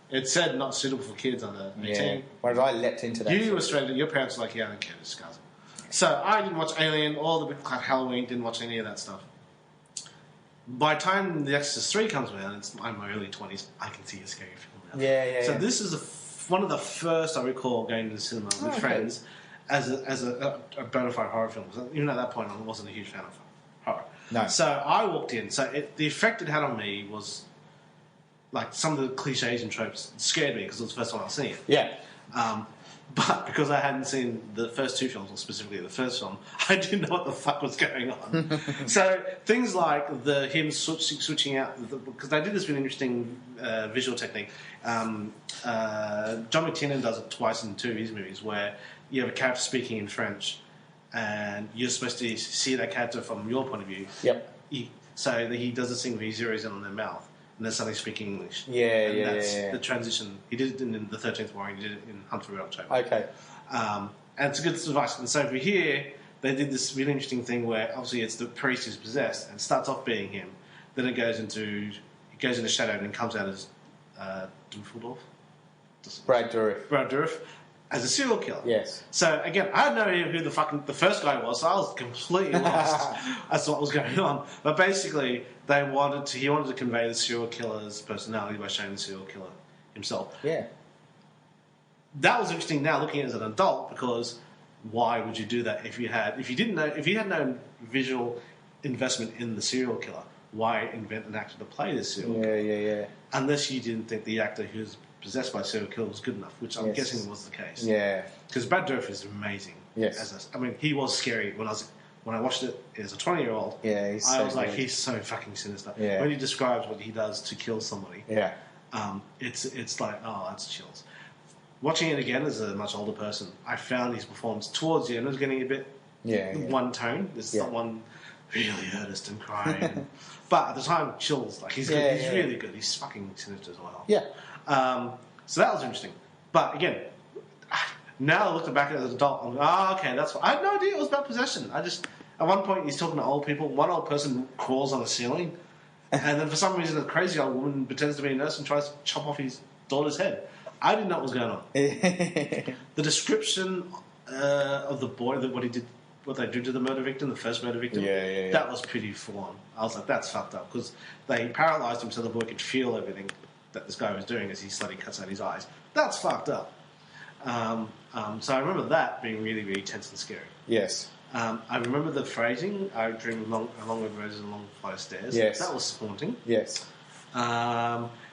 Speaker 2: it said not suitable for kids under 18.
Speaker 1: Yeah. Whereas I leapt into that.
Speaker 2: You were straight. Your parents were like, I don't care, it's disgusting. So I didn't watch Alien or the Halloween, didn't watch any of that stuff. By the time The Exorcist 3 comes around, I'm in my early 20s, I can see a scary film now.
Speaker 1: Yeah.
Speaker 2: So this is one of the first I recall going to the cinema with friends, as a bona fide horror film. Even at that point, I wasn't a huge fan of horror.
Speaker 1: No.
Speaker 2: So I walked in. So the effect it had on me was like some of the cliches and tropes scared me because it was the first time I was seeing it.
Speaker 1: Yeah.
Speaker 2: But because I hadn't seen the first two films, or specifically the first film, I didn't know what the fuck was going on. So things like him switching out, because they did this really interesting visual technique. John McTiernan does it twice in two of his movies, where you have a character speaking in French, and you're supposed to see that character from your point of view.
Speaker 1: Yep.
Speaker 2: So he does this thing where he zeroes in on their mouth. And then suddenly speaking English.
Speaker 1: That's
Speaker 2: the transition. He did it in the 13th Warring, he did it in Hunt for Red October.
Speaker 1: Okay.
Speaker 2: And it's a good device. And so over here, they did this really interesting thing where obviously it's the priest who's possessed, and it starts off being him. Then it goes into shadow and then comes out as Duffeldorf?
Speaker 1: Brad Dourif.
Speaker 2: As a serial killer.
Speaker 1: Yes.
Speaker 2: So again, I had no idea who the first guy was, so I was completely lost as to what was going on. But basically, he wanted to convey the serial killer's personality by showing the serial killer himself.
Speaker 1: Yeah.
Speaker 2: That was interesting now looking at it as an adult, because why would you do that if you had no visual investment in the serial killer? Why invent an actor to play this serial killer?
Speaker 1: Yeah.
Speaker 2: Unless you didn't think the actor who was possessed by serial killer was good enough, which I'm guessing was the case.
Speaker 1: Yeah.
Speaker 2: Because Brad Dourif is amazing.
Speaker 1: Yes.
Speaker 2: He was scary when I watched it as a 20-year-old.
Speaker 1: Yeah,
Speaker 2: he's so fucking sinister.
Speaker 1: Yeah.
Speaker 2: When he describes what he does to kill somebody,
Speaker 1: yeah,
Speaker 2: it's like, oh, that's chills. Watching it again as a much older person, I found his performance towards the end was getting a bit one tone. There's someone really earnest and crying. But at the time, chills. Like he's good. He's really good. He's fucking sinister as well.
Speaker 1: Yeah.
Speaker 2: So that was interesting. But again, now I look back at it as an adult, I'm like, okay, that's what I had no idea it was about possession. At one point he's talking to old people, one old person crawls on the ceiling, and then for some reason a crazy old woman pretends to be a nurse and tries to chop off his daughter's head. I didn't know what was going on. The description of the boy, what they do to the murder victim, the first murder victim, that was pretty full on. I was like, that's fucked up, because they paralysed him so the boy could feel everything that this guy was doing as he slowly cuts out his eyes. That's fucked up. So I remember that being really, really tense and scary.
Speaker 1: Yes.
Speaker 2: I remember the phrasing, I dream along with roses and along flight of stairs.
Speaker 1: Yes.
Speaker 2: That was haunting.
Speaker 1: Yes.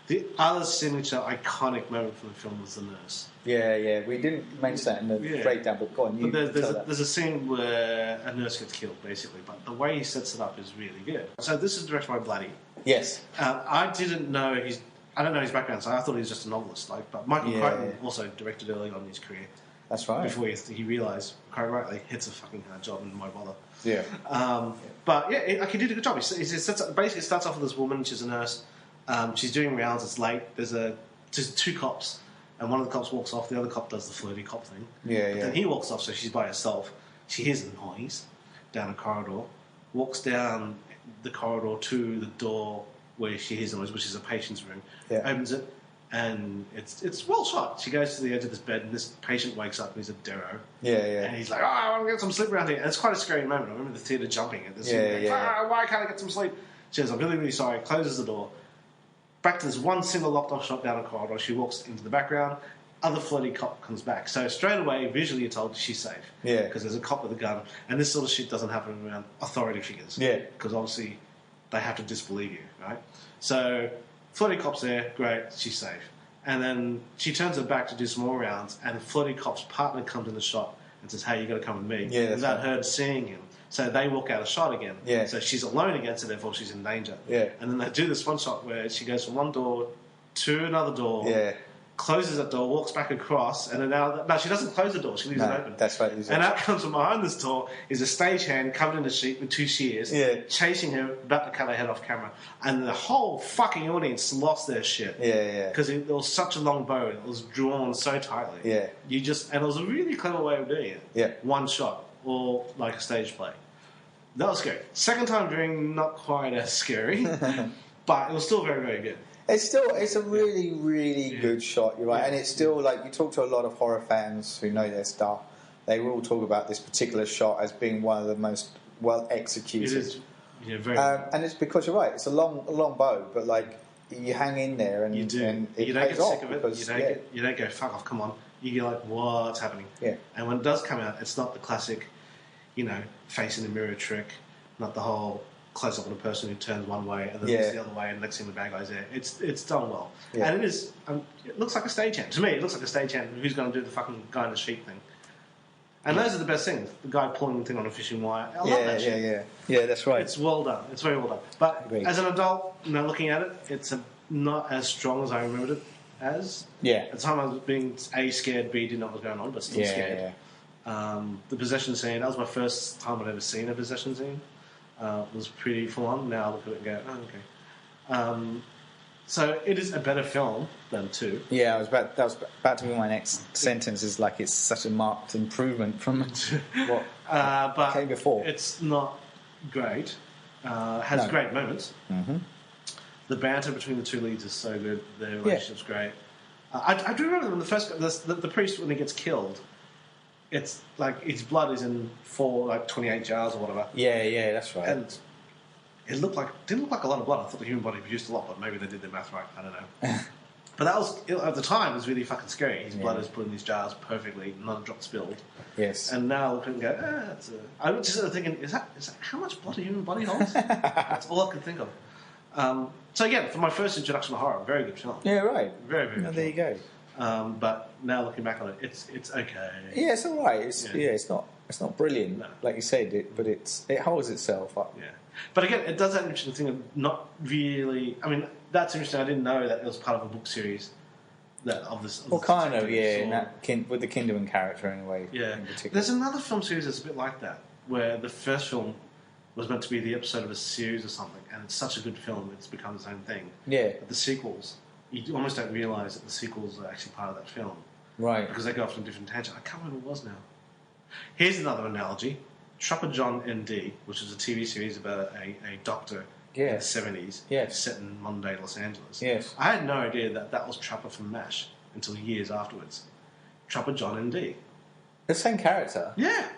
Speaker 2: The other signature iconic moment from the film was the nurse.
Speaker 1: Yeah. We didn't mention that in the breakdown, but go on.
Speaker 2: There's a scene where a nurse gets killed, basically, but the way he sets it up is really good. So this is directed by Blatty.
Speaker 1: Yes.
Speaker 2: I don't know his background, so I thought he was just a novelist. But Michael Crichton also directed early on in his career.
Speaker 1: That's right.
Speaker 2: Before he realised, quite rightly, it's a fucking hard job and why bother.
Speaker 1: Yeah.
Speaker 2: But yeah, he did a good job. He basically starts off with this woman. She's a nurse. She's doing rounds. It's late. There's two cops, and one of the cops walks off. The other cop does the flirty cop thing.
Speaker 1: Yeah.
Speaker 2: Then he walks off, so she's by herself. She hears a noise down a corridor. Walks down the corridor to the door where she hears a noise, which is a patient's room.
Speaker 1: Yeah.
Speaker 2: Opens it, and it's well shot. She goes to the edge of this bed, and this patient wakes up, and he's a Darrow.
Speaker 1: Yeah.
Speaker 2: And he's like, oh, I want to get some sleep around here. And it's quite a scary moment. I remember the theatre jumping at this. Why can't I get some sleep? She says, I'm really, really sorry. Closes the door. Back to this one single locked-off shot down a corridor. She walks into the background. Other flirty cop comes back. So straight away, visually, you're told she's safe.
Speaker 1: Yeah.
Speaker 2: Because there's a cop with a gun. And this sort of shit doesn't happen around authority figures.
Speaker 1: Yeah.
Speaker 2: Because obviously, they have to disbelieve you, right? So, flirty cop's there. Great. She's safe. And then she turns her back to do some more rounds. And the flirty cop's partner comes in the shot and says, hey, you got to come with me.
Speaker 1: Yeah,
Speaker 2: without her seeing him. So they walk out of shot again.
Speaker 1: Yeah.
Speaker 2: So she's alone again, so therefore she's in danger.
Speaker 1: Yeah.
Speaker 2: And then they do this one shot where she goes from one door to another door, closes that door, walks back across, and then no, she doesn't close the door, she leaves it open.
Speaker 1: That's right.
Speaker 2: And out comes from behind this door is a stagehand covered in a sheet with two shears, chasing her, about to cut her head off camera. And the whole fucking audience lost their shit.
Speaker 1: Yeah.
Speaker 2: Because it was such a long bow, it was drawn so tightly.
Speaker 1: Yeah.
Speaker 2: And it was a really clever way of doing it.
Speaker 1: Yeah.
Speaker 2: One shot, or like a stage play. That was scary. Second time doing, not quite as scary, but it was still very, very good.
Speaker 1: It's a really, really good shot, you're right. And it's still, like, you talk to a lot of horror fans who know their stuff, they will talk about this particular shot as being one of the most well executed.
Speaker 2: It is. Yeah, very
Speaker 1: and it's because you're right, it's a long bow, but, like, you hang in there and
Speaker 2: you do.
Speaker 1: And it
Speaker 2: you don't
Speaker 1: pays
Speaker 2: get
Speaker 1: off
Speaker 2: sick of it.
Speaker 1: because,
Speaker 2: You don't go fuck off. Come on. You go like, what's happening?
Speaker 1: Yeah.
Speaker 2: And when it does come out, it's not the classic, face in the mirror trick. Not the whole close up on a person who turns one way and then looks the other way, and next thing the bad guy's there. It's done well, and it is. It looks like a stagehand to me. It looks like a stagehand who's going to do the fucking guy in the sheet thing. And those are the best things. The guy pulling the thing on a fishing wire. I love that shit.
Speaker 1: Yeah, that's right.
Speaker 2: It's well done. It's very well done. But as an adult, looking at it, it's not as strong as I remembered it as.
Speaker 1: Yeah.
Speaker 2: At the time, I was being A, scared, B, didn't know what was going on, but still scared. Yeah. The possession scene, that was my first time I'd ever seen a possession scene. Was pretty full on. Now I look at it and go, oh, okay. So it is a better film than 2.
Speaker 1: Yeah, that was about to be my next sentence. Is like it's such a marked improvement from what came before.
Speaker 2: It's not great. Has great moments.
Speaker 1: Mm-hmm.
Speaker 2: The banter between the two leads is so good. Their relationship's great. I do remember when the priest, when he gets killed, it's like his blood is in 28 jars or whatever.
Speaker 1: Yeah, that's right.
Speaker 2: And it didn't look like a lot of blood. I thought the human body produced a lot, but maybe they did their math right. I don't know. But that was, at the time, it was really fucking scary. His blood is put in these jars perfectly, not a drop spilled.
Speaker 1: Yes.
Speaker 2: And now I look and go, I was just thinking, is that how much blood a human body holds? That's all I can think of. So again, for my first introduction to horror, very good film.
Speaker 1: Yeah, right.
Speaker 2: Very, very good
Speaker 1: there you go.
Speaker 2: But now looking back on it, it's okay.
Speaker 1: Yeah, it's all right. It's not brilliant, like you said, but it holds itself up.
Speaker 2: Yeah. But again, it does that interesting thing of not really. I mean, that's interesting. I didn't know that it was part of a book series.
Speaker 1: Well, kind of, yeah. With the Kinderman character, anyway.
Speaker 2: Yeah.
Speaker 1: In particular.
Speaker 2: There's another film series that's a bit like that, where the first film was meant to be the episode of a series or something, and it's such a good film, it's become its own thing.
Speaker 1: Yeah.
Speaker 2: But the sequels, you almost don't realise that the sequels are actually part of that film.
Speaker 1: Right.
Speaker 2: Because they go off on a different tangent. I can't remember what it was now. Here's another analogy. Trapper John ND, which is a TV series about a doctor in the 70s, set in modern-day Los Angeles.
Speaker 1: Yes.
Speaker 2: I had no idea that was Trapper from MASH until years afterwards. Trapper John ND.
Speaker 1: The same character?
Speaker 2: Yeah.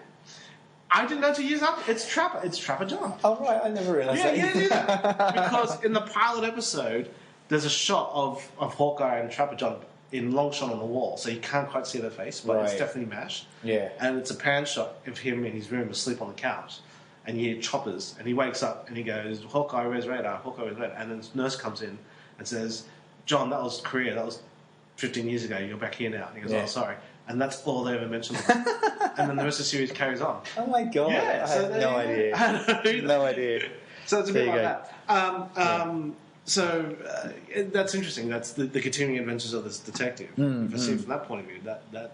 Speaker 2: I didn't know until years after. It's Trapper John.
Speaker 1: Oh, right. I never realised that.
Speaker 2: Yeah, knew that. Because in the pilot episode, there's a shot of Hawkeye and Trapper John in long shot on the wall, so you can't quite see their face, but it's definitely MASH.
Speaker 1: Yeah.
Speaker 2: And it's a pan shot of him in his room asleep on the couch, and you hear choppers, and he wakes up and he goes, Hawkeye, where's Radar? Hawkeye, where's Radar? And then the nurse comes in and says, John, that was Korea, that was 15 years ago, you're back here now. And he goes, oh, sorry. And that's all they ever mentioned. And then the rest of the series carries on.
Speaker 1: Oh my god!
Speaker 2: Yeah,
Speaker 1: I had no idea. No idea.
Speaker 2: So it's a bit like that. So that's interesting. That's the continuing adventures of this detective. If I see it from that point of view, that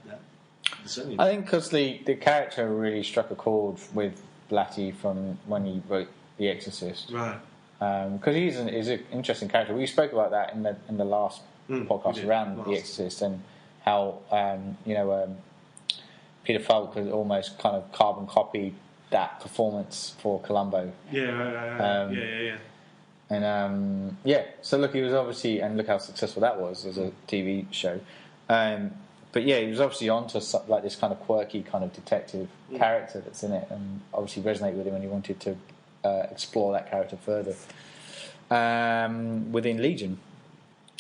Speaker 2: certainly.
Speaker 1: I think because the character really struck a chord with Blatty from when he wrote The Exorcist,
Speaker 2: right?
Speaker 1: Because he's an interesting character. We spoke about that in the last podcast around The Exorcist and how Peter Falk has almost kind of carbon copied that performance for Columbo.
Speaker 2: Yeah.
Speaker 1: And so look, he was obviously, and look how successful that was as a TV show. But yeah, he was obviously onto like this kind of quirky kind of detective character that's in it, and obviously resonated with him, and he wanted to explore that character further within Legion.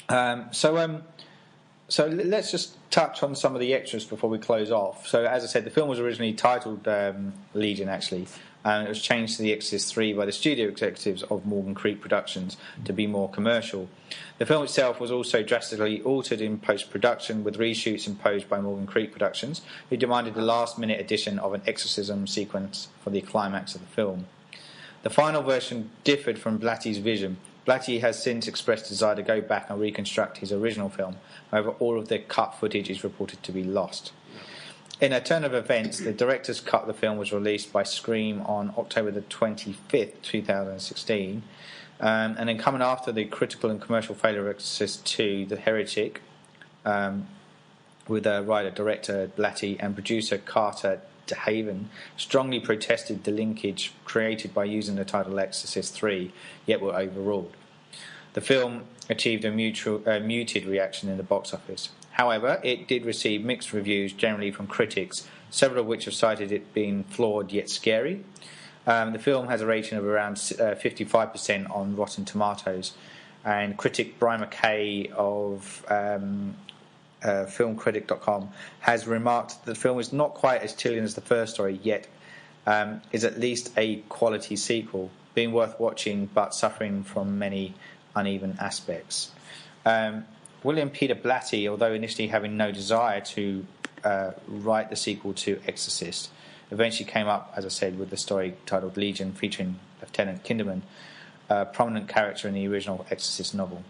Speaker 1: So let's just touch on some of the extras before we close off. So as I said, the film was originally titled Legion, actually, and it was changed to The Exorcist 3 by the studio executives of Morgan Creek Productions to be more commercial. The film itself was also drastically altered in post-production, with reshoots imposed by Morgan Creek Productions, who demanded the last-minute addition of an exorcism sequence for the climax of the film. The final version differed from Blatty's vision. Blatty has since expressed desire to go back and reconstruct his original film. However, all of the cut footage is reported to be lost. In a turn of events, the director's cut of the film was released by Scream on October the 25th, 2016. And then coming after the critical and commercial failure of Exorcist 2, The Heretic, with writer, director Blatty and producer Carter DeHaven, strongly protested the linkage created by using the title Exorcist 3, yet were overruled. The film achieved a muted reaction in the box office. However, it did receive mixed reviews generally from critics, several of which have cited it being flawed yet scary. The film has a rating of around 55% on Rotten Tomatoes, and critic Brian McKay of filmcritic.com has remarked that the film is not quite as chilling as the first story, yet is at least a quality sequel, being worth watching but suffering from many uneven aspects. William Peter Blatty, although initially having no desire to write the sequel to Exorcist, eventually came up, as I said, with the story titled Legion, featuring Lieutenant Kinderman, a prominent character in the original Exorcist novel.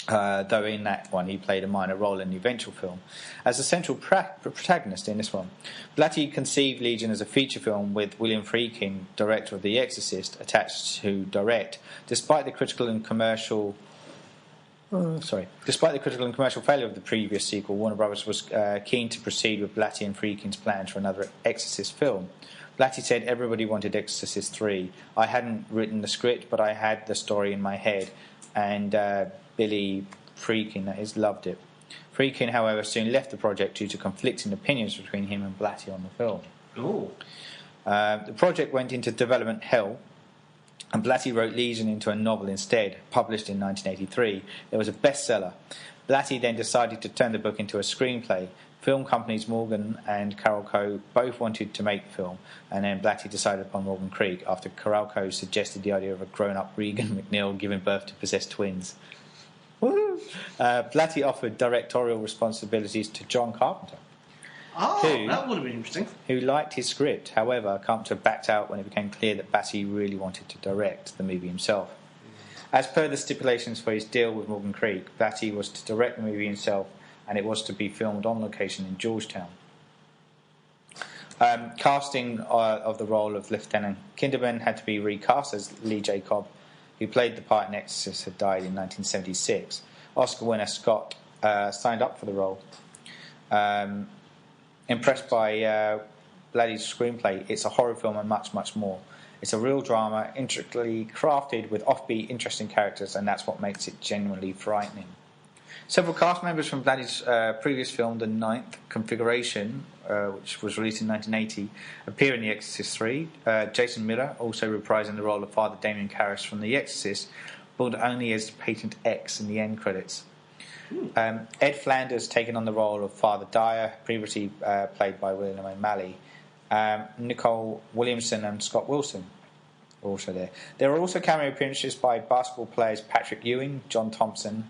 Speaker 1: Though in that one he played a minor role in the eventual film. As the central protagonist in this one, Blatty conceived Legion as a feature film with William Friedkin, director of The Exorcist, attached to direct, despite the critical and commercial failure of the previous sequel. Warner Brothers was keen to proceed with Blatty and Friedkin's plans for another Exorcist film. Blatty said everybody wanted Exorcist 3. I hadn't written the script, but I had the story in my head, and Billy Friedkin, that is, loved it. Friedkin, however, soon left the project due to conflicting opinions between him and Blatty on the film.
Speaker 2: Oh.
Speaker 1: The project went into development hell, and Blatty wrote Legion into a novel instead, published in 1983. It was a bestseller. Blatty then decided to turn the book into a screenplay. Film companies Morgan and Carolco both wanted to make the film, and then Blatty decided upon Morgan Creek after Carolco suggested the idea of a grown-up Regan McNeil giving birth to possessed twins. Blatty offered directorial responsibilities to John Carpenter.
Speaker 2: That would have been interesting.
Speaker 1: Who liked his script. However, Carpenter backed out when it became clear that Blatty really wanted to direct the movie himself. As per the stipulations for his deal with Morgan Creek, Blatty was to direct the movie himself, and it was to be filmed on location in Georgetown. Casting of the role of Lieutenant Kinderman had to be recast, as Lee Jacob, who played the part in Exorcist, had died in 1976. Oscar winner Scott signed up for the role. Impressed by Blatty's screenplay, it's a horror film and much, much more. It's a real drama, intricately crafted with offbeat, interesting characters, and that's what makes it genuinely frightening. Several cast members from Blatty's previous film, The Ninth Configuration, which was released in 1980, appear in The Exorcist 3. Jason Miller, also reprising the role of Father Damien Karras from The Exorcist, but only as Patient X in the end credits. Ed Flanders taking on the role of Father Dyer, previously played by William O'Malley. Nicole Williamson and Scott Wilson are also there. There are also cameo appearances by basketball players Patrick Ewing, John Thompson,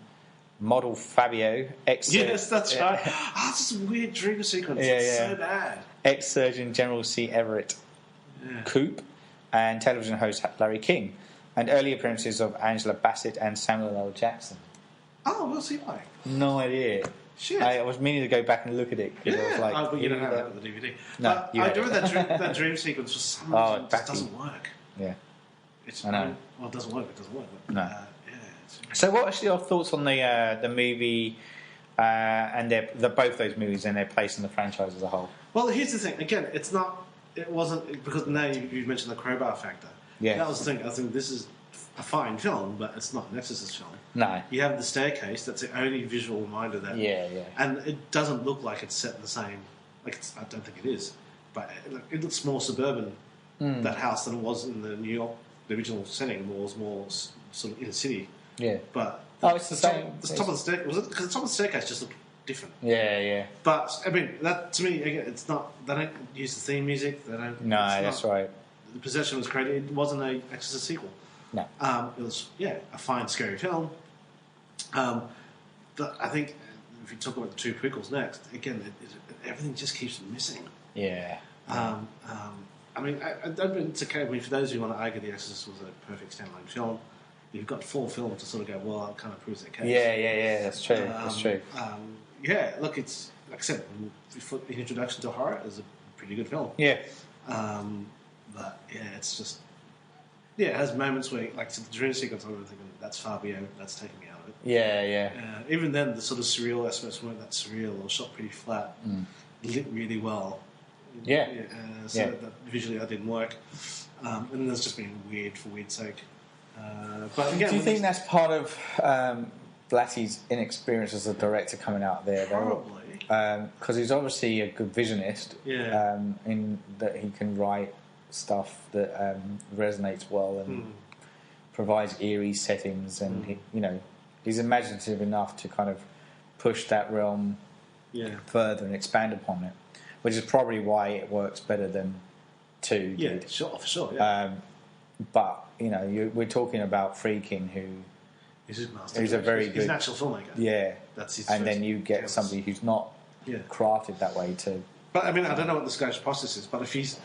Speaker 1: model Fabio,
Speaker 2: yes, that's right. That's a weird dream sequence. It's so bad.
Speaker 1: Ex-Surgeon General C. Everett Koop, and television host Larry King, and early appearances of Angela Bassett and Samuel L. Jackson.
Speaker 2: Oh, what's he like?
Speaker 1: No idea.
Speaker 2: Shit.
Speaker 1: I was meaning to go back and look at it.
Speaker 2: Yeah,
Speaker 1: I was like,
Speaker 2: but you don't have it on the DVD.
Speaker 1: No,
Speaker 2: I remember that dream sequence for some reason just doesn't work.
Speaker 1: Yeah.
Speaker 2: I know. Well, it doesn't work. But,
Speaker 1: no. So, what are your thoughts on the movie and both those movies and their place in the franchise as a whole?
Speaker 2: Well, here's the thing. Again, it wasn't because now you mentioned the crowbar factor.
Speaker 1: Yeah.
Speaker 2: That was the thing. I think this is a fine film, but it's not an Exorcist film.
Speaker 1: No.
Speaker 2: You have the staircase. That's the only visual reminder that.
Speaker 1: Yeah.
Speaker 2: And it doesn't look like it's set in the same. I don't think it is, but it looks more suburban. That house than it was in the New York. The original setting was more sort of inner city.
Speaker 1: Yeah.
Speaker 2: But
Speaker 1: it's the same.
Speaker 2: The top of the staircase was it because the top of the staircase just looked different.
Speaker 1: Yeah.
Speaker 2: But I mean, that to me, again, it's not. They don't use the theme music. They don't.
Speaker 1: No, that's right.
Speaker 2: The possession was created. It wasn't a Exorcist sequel.
Speaker 1: No.
Speaker 2: It was a fine scary film. But I think if you talk about the two prequels next, again, everything just keeps missing.
Speaker 1: Yeah.
Speaker 2: I mean, it's okay. I mean, for those who want to argue The Exorcist was a perfect standalone film, you've got 4 films to sort of go, well, that kind of proves their case.
Speaker 1: Yeah, that's true. That's true.
Speaker 2: Look, it's, like I said, the introduction to horror is a pretty good film.
Speaker 1: Yeah.
Speaker 2: But, it's just, it has moments where, like, the dream sequence, I'm thinking, that's far beyond, that's taking me out of it.
Speaker 1: Yeah.
Speaker 2: Even then, the sort of surreal aspects weren't that surreal or shot pretty flat, lit really well.
Speaker 1: Yeah.
Speaker 2: That visually that didn't work. And there's just been weird for weird's sake. But again,
Speaker 1: do you think that's part of Blatty's inexperience as a director coming out there?
Speaker 2: Probably.
Speaker 1: Because he's obviously a good visionist.
Speaker 2: Yeah.
Speaker 1: In that he can write stuff that resonates well and provides eerie settings, and he's imaginative enough to kind of push that realm further and expand upon it, which is probably why it works better than 2 did.
Speaker 2: Sure, for sure. Yeah.
Speaker 1: But we're talking about Friedkin, who he's a very good,
Speaker 2: he's an actual filmmaker.
Speaker 1: Yeah,
Speaker 2: that's his.
Speaker 1: And then you get somebody who's not crafted that way to.
Speaker 2: But I mean, I don't know what this guy's process is, but if he's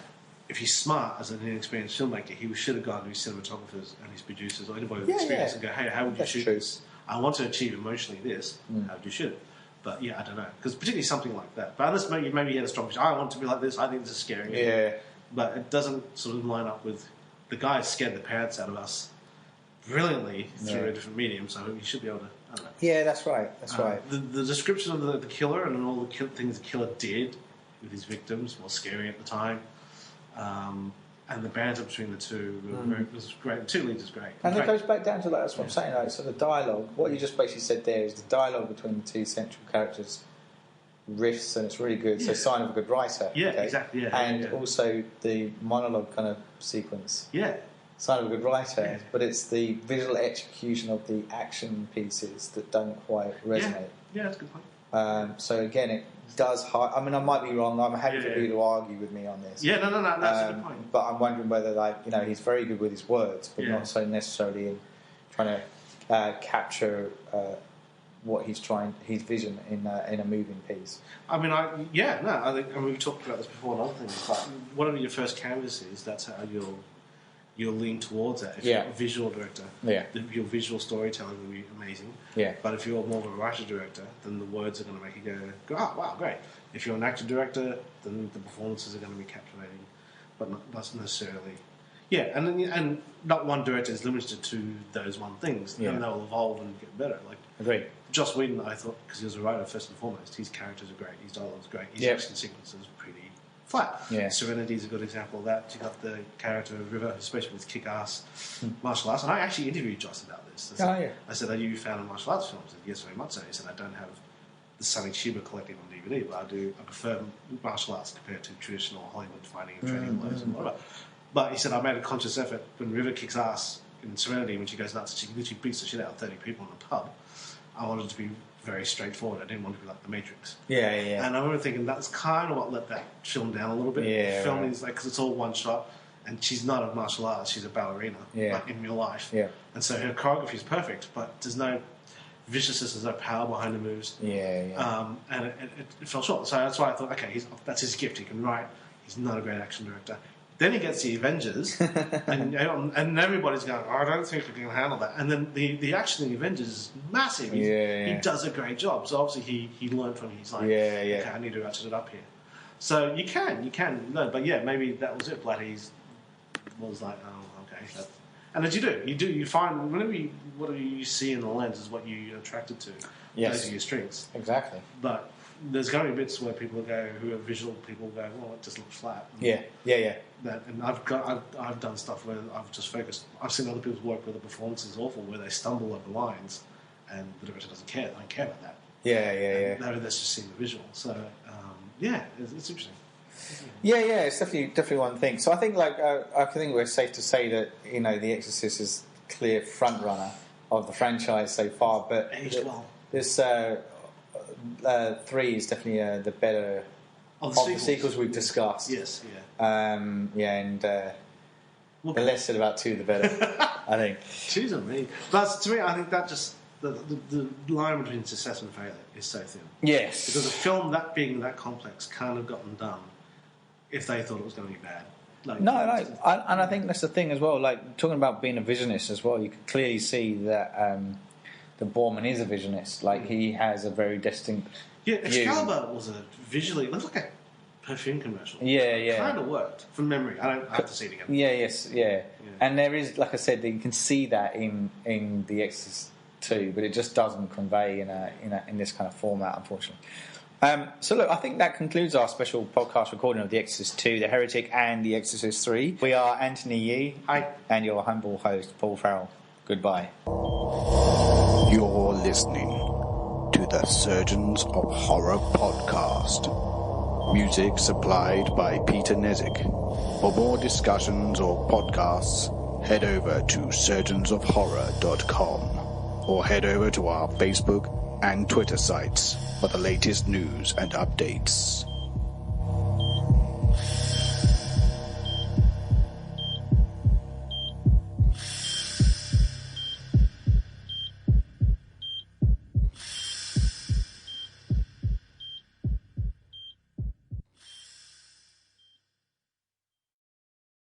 Speaker 2: smart as an inexperienced filmmaker, he should have gone to his cinematographers and his producers or anybody with experience and go, "Hey, how would you shoot this? I want to achieve emotionally this. How would you shoot it?" But I don't know, because particularly something like that. But unless maybe he had a strong vision. I want it to be like this. I think this is scary.
Speaker 1: Yeah.
Speaker 2: But it doesn't sort of line up with the guy scared the pants out of us brilliantly through a different medium, so he should be able to. I don't know.
Speaker 1: Yeah, that's right.
Speaker 2: The description of the killer and all the things the killer did with his victims was scary at the time. And the banter between the two was great. The two leads is great.
Speaker 1: And it goes back down to that's what I'm saying. So the dialogue, what you just basically said there is the dialogue between the two central characters riffs, and it's really good. So sign of a good writer.
Speaker 2: Yeah, exactly. Yeah,
Speaker 1: and also the monologue kind of sequence.
Speaker 2: Yeah.
Speaker 1: Sign of a good writer, but it's the visual execution of the action pieces that don't quite resonate.
Speaker 2: Yeah, that's a good point.
Speaker 1: So again, it does. I mean, I might be wrong. I'm happy for you to argue with me on this.
Speaker 2: Yeah, no, that's a good point.
Speaker 1: But I'm wondering whether, he's very good with his words, but not so necessarily in trying to capture what his vision in a moving piece.
Speaker 2: I mean, I think we talked about this before and other things. But whatever your first canvas is, that's how you'll lean towards that. If you're a visual director, your visual storytelling will be amazing.
Speaker 1: Yeah.
Speaker 2: But if you're more of a writer-director, then the words are going to make you go, oh, wow, great. If you're an actor-director, then the performances are going to be captivating, but not necessarily. Yeah, and not one director is limited to those one things, and they'll evolve and get better. Like,
Speaker 1: agreed.
Speaker 2: Joss Whedon, I thought, because he was a writer first and foremost, his characters are great, his dialogue's great, his action sequences are pretty flat. Yeah. Serenity is a good example of that. You got the character of River, especially with kick-ass martial arts. And I actually interviewed Joss about this. I said, "Are you a fan of martial arts films?" He said, "Yes, very much so." He said, "I don't have the Sonny Chiba collecting on DVD, but I prefer martial arts compared to traditional Hollywood fighting and training blows and whatever." But he said, "I made a conscious effort when River kicks ass in Serenity, when she goes nuts, she literally beats the shit out of 30 people in a pub. I wanted it to be very straightforward. I didn't want it to be like The Matrix."
Speaker 1: Yeah.
Speaker 2: And I remember thinking that's kind of what let that film down a little bit.
Speaker 1: Yeah.
Speaker 2: The film is because it's all one shot, and she's not a martial artist; she's a ballerina, like in real life. Yeah. And so her choreography is perfect, but there's no viciousness, there's no power behind the moves. Yeah. And it fell short. So that's why I thought, okay, that's his gift. He can write. He's not a great action director. Then he gets the Avengers, and everybody's going, "Oh, I don't think we can handle that." And then the action in the Avengers is massive. He does a great job. So obviously he learned from it. He's like, okay, I need to ratchet it up here. So you can learn. But maybe that was it. Blatty's was like, oh, okay. And as you find whatever you see in the lens is what you're attracted to.
Speaker 1: Yes.
Speaker 2: Those are your strengths.
Speaker 1: Exactly.
Speaker 2: But there's going to be bits where people go, who are visual people, go, well, it just looks flat.
Speaker 1: Yeah.
Speaker 2: And I've done stuff where I've just focused. I've seen other people's work where the performance is awful, where they stumble over lines, and the director doesn't care. They don't care about that.
Speaker 1: Yeah.
Speaker 2: Maybe that's just seeing the visual. So it's interesting.
Speaker 1: Yeah, it's definitely one thing. So I think I think we're safe to say that The Exorcist is clear front runner of the franchise so far, but
Speaker 2: aged well.
Speaker 1: This 3 is definitely the better of the sequels we've discussed.
Speaker 2: Yes,
Speaker 1: and the less said about 2, the better. I think.
Speaker 2: Choose on me. But to me, I think that just the line between success and failure is so thin.
Speaker 1: Yes,
Speaker 2: because a film that big and that complex can't have gotten done if they thought it was going to be bad.
Speaker 1: And I think that's the thing as well. Like talking about being a visionist as well, you can clearly see that the Borman is a visionist. Like he has a very distinct.
Speaker 2: Yeah, Excalibur was it looked like a perfume commercial.
Speaker 1: Yeah.
Speaker 2: It kind of worked from memory. I have to see it again.
Speaker 1: Yeah. And there is, like I said, you can see that in The Exorcist 2, but it just doesn't convey in this kind of format, unfortunately. So look, I think that concludes our special podcast recording of The Exorcist 2, The Heretic and The Exorcist 3. We are Anthony Yee.
Speaker 2: Hi.
Speaker 1: And your humble host, Paul Farrell. Goodbye.
Speaker 3: You're listening to the Surgeons of Horror podcast. Music supplied by Peter Nezik. For more discussions or podcasts, head over to surgeonsofhorror.com or head over to our Facebook and Twitter sites for the latest news and updates.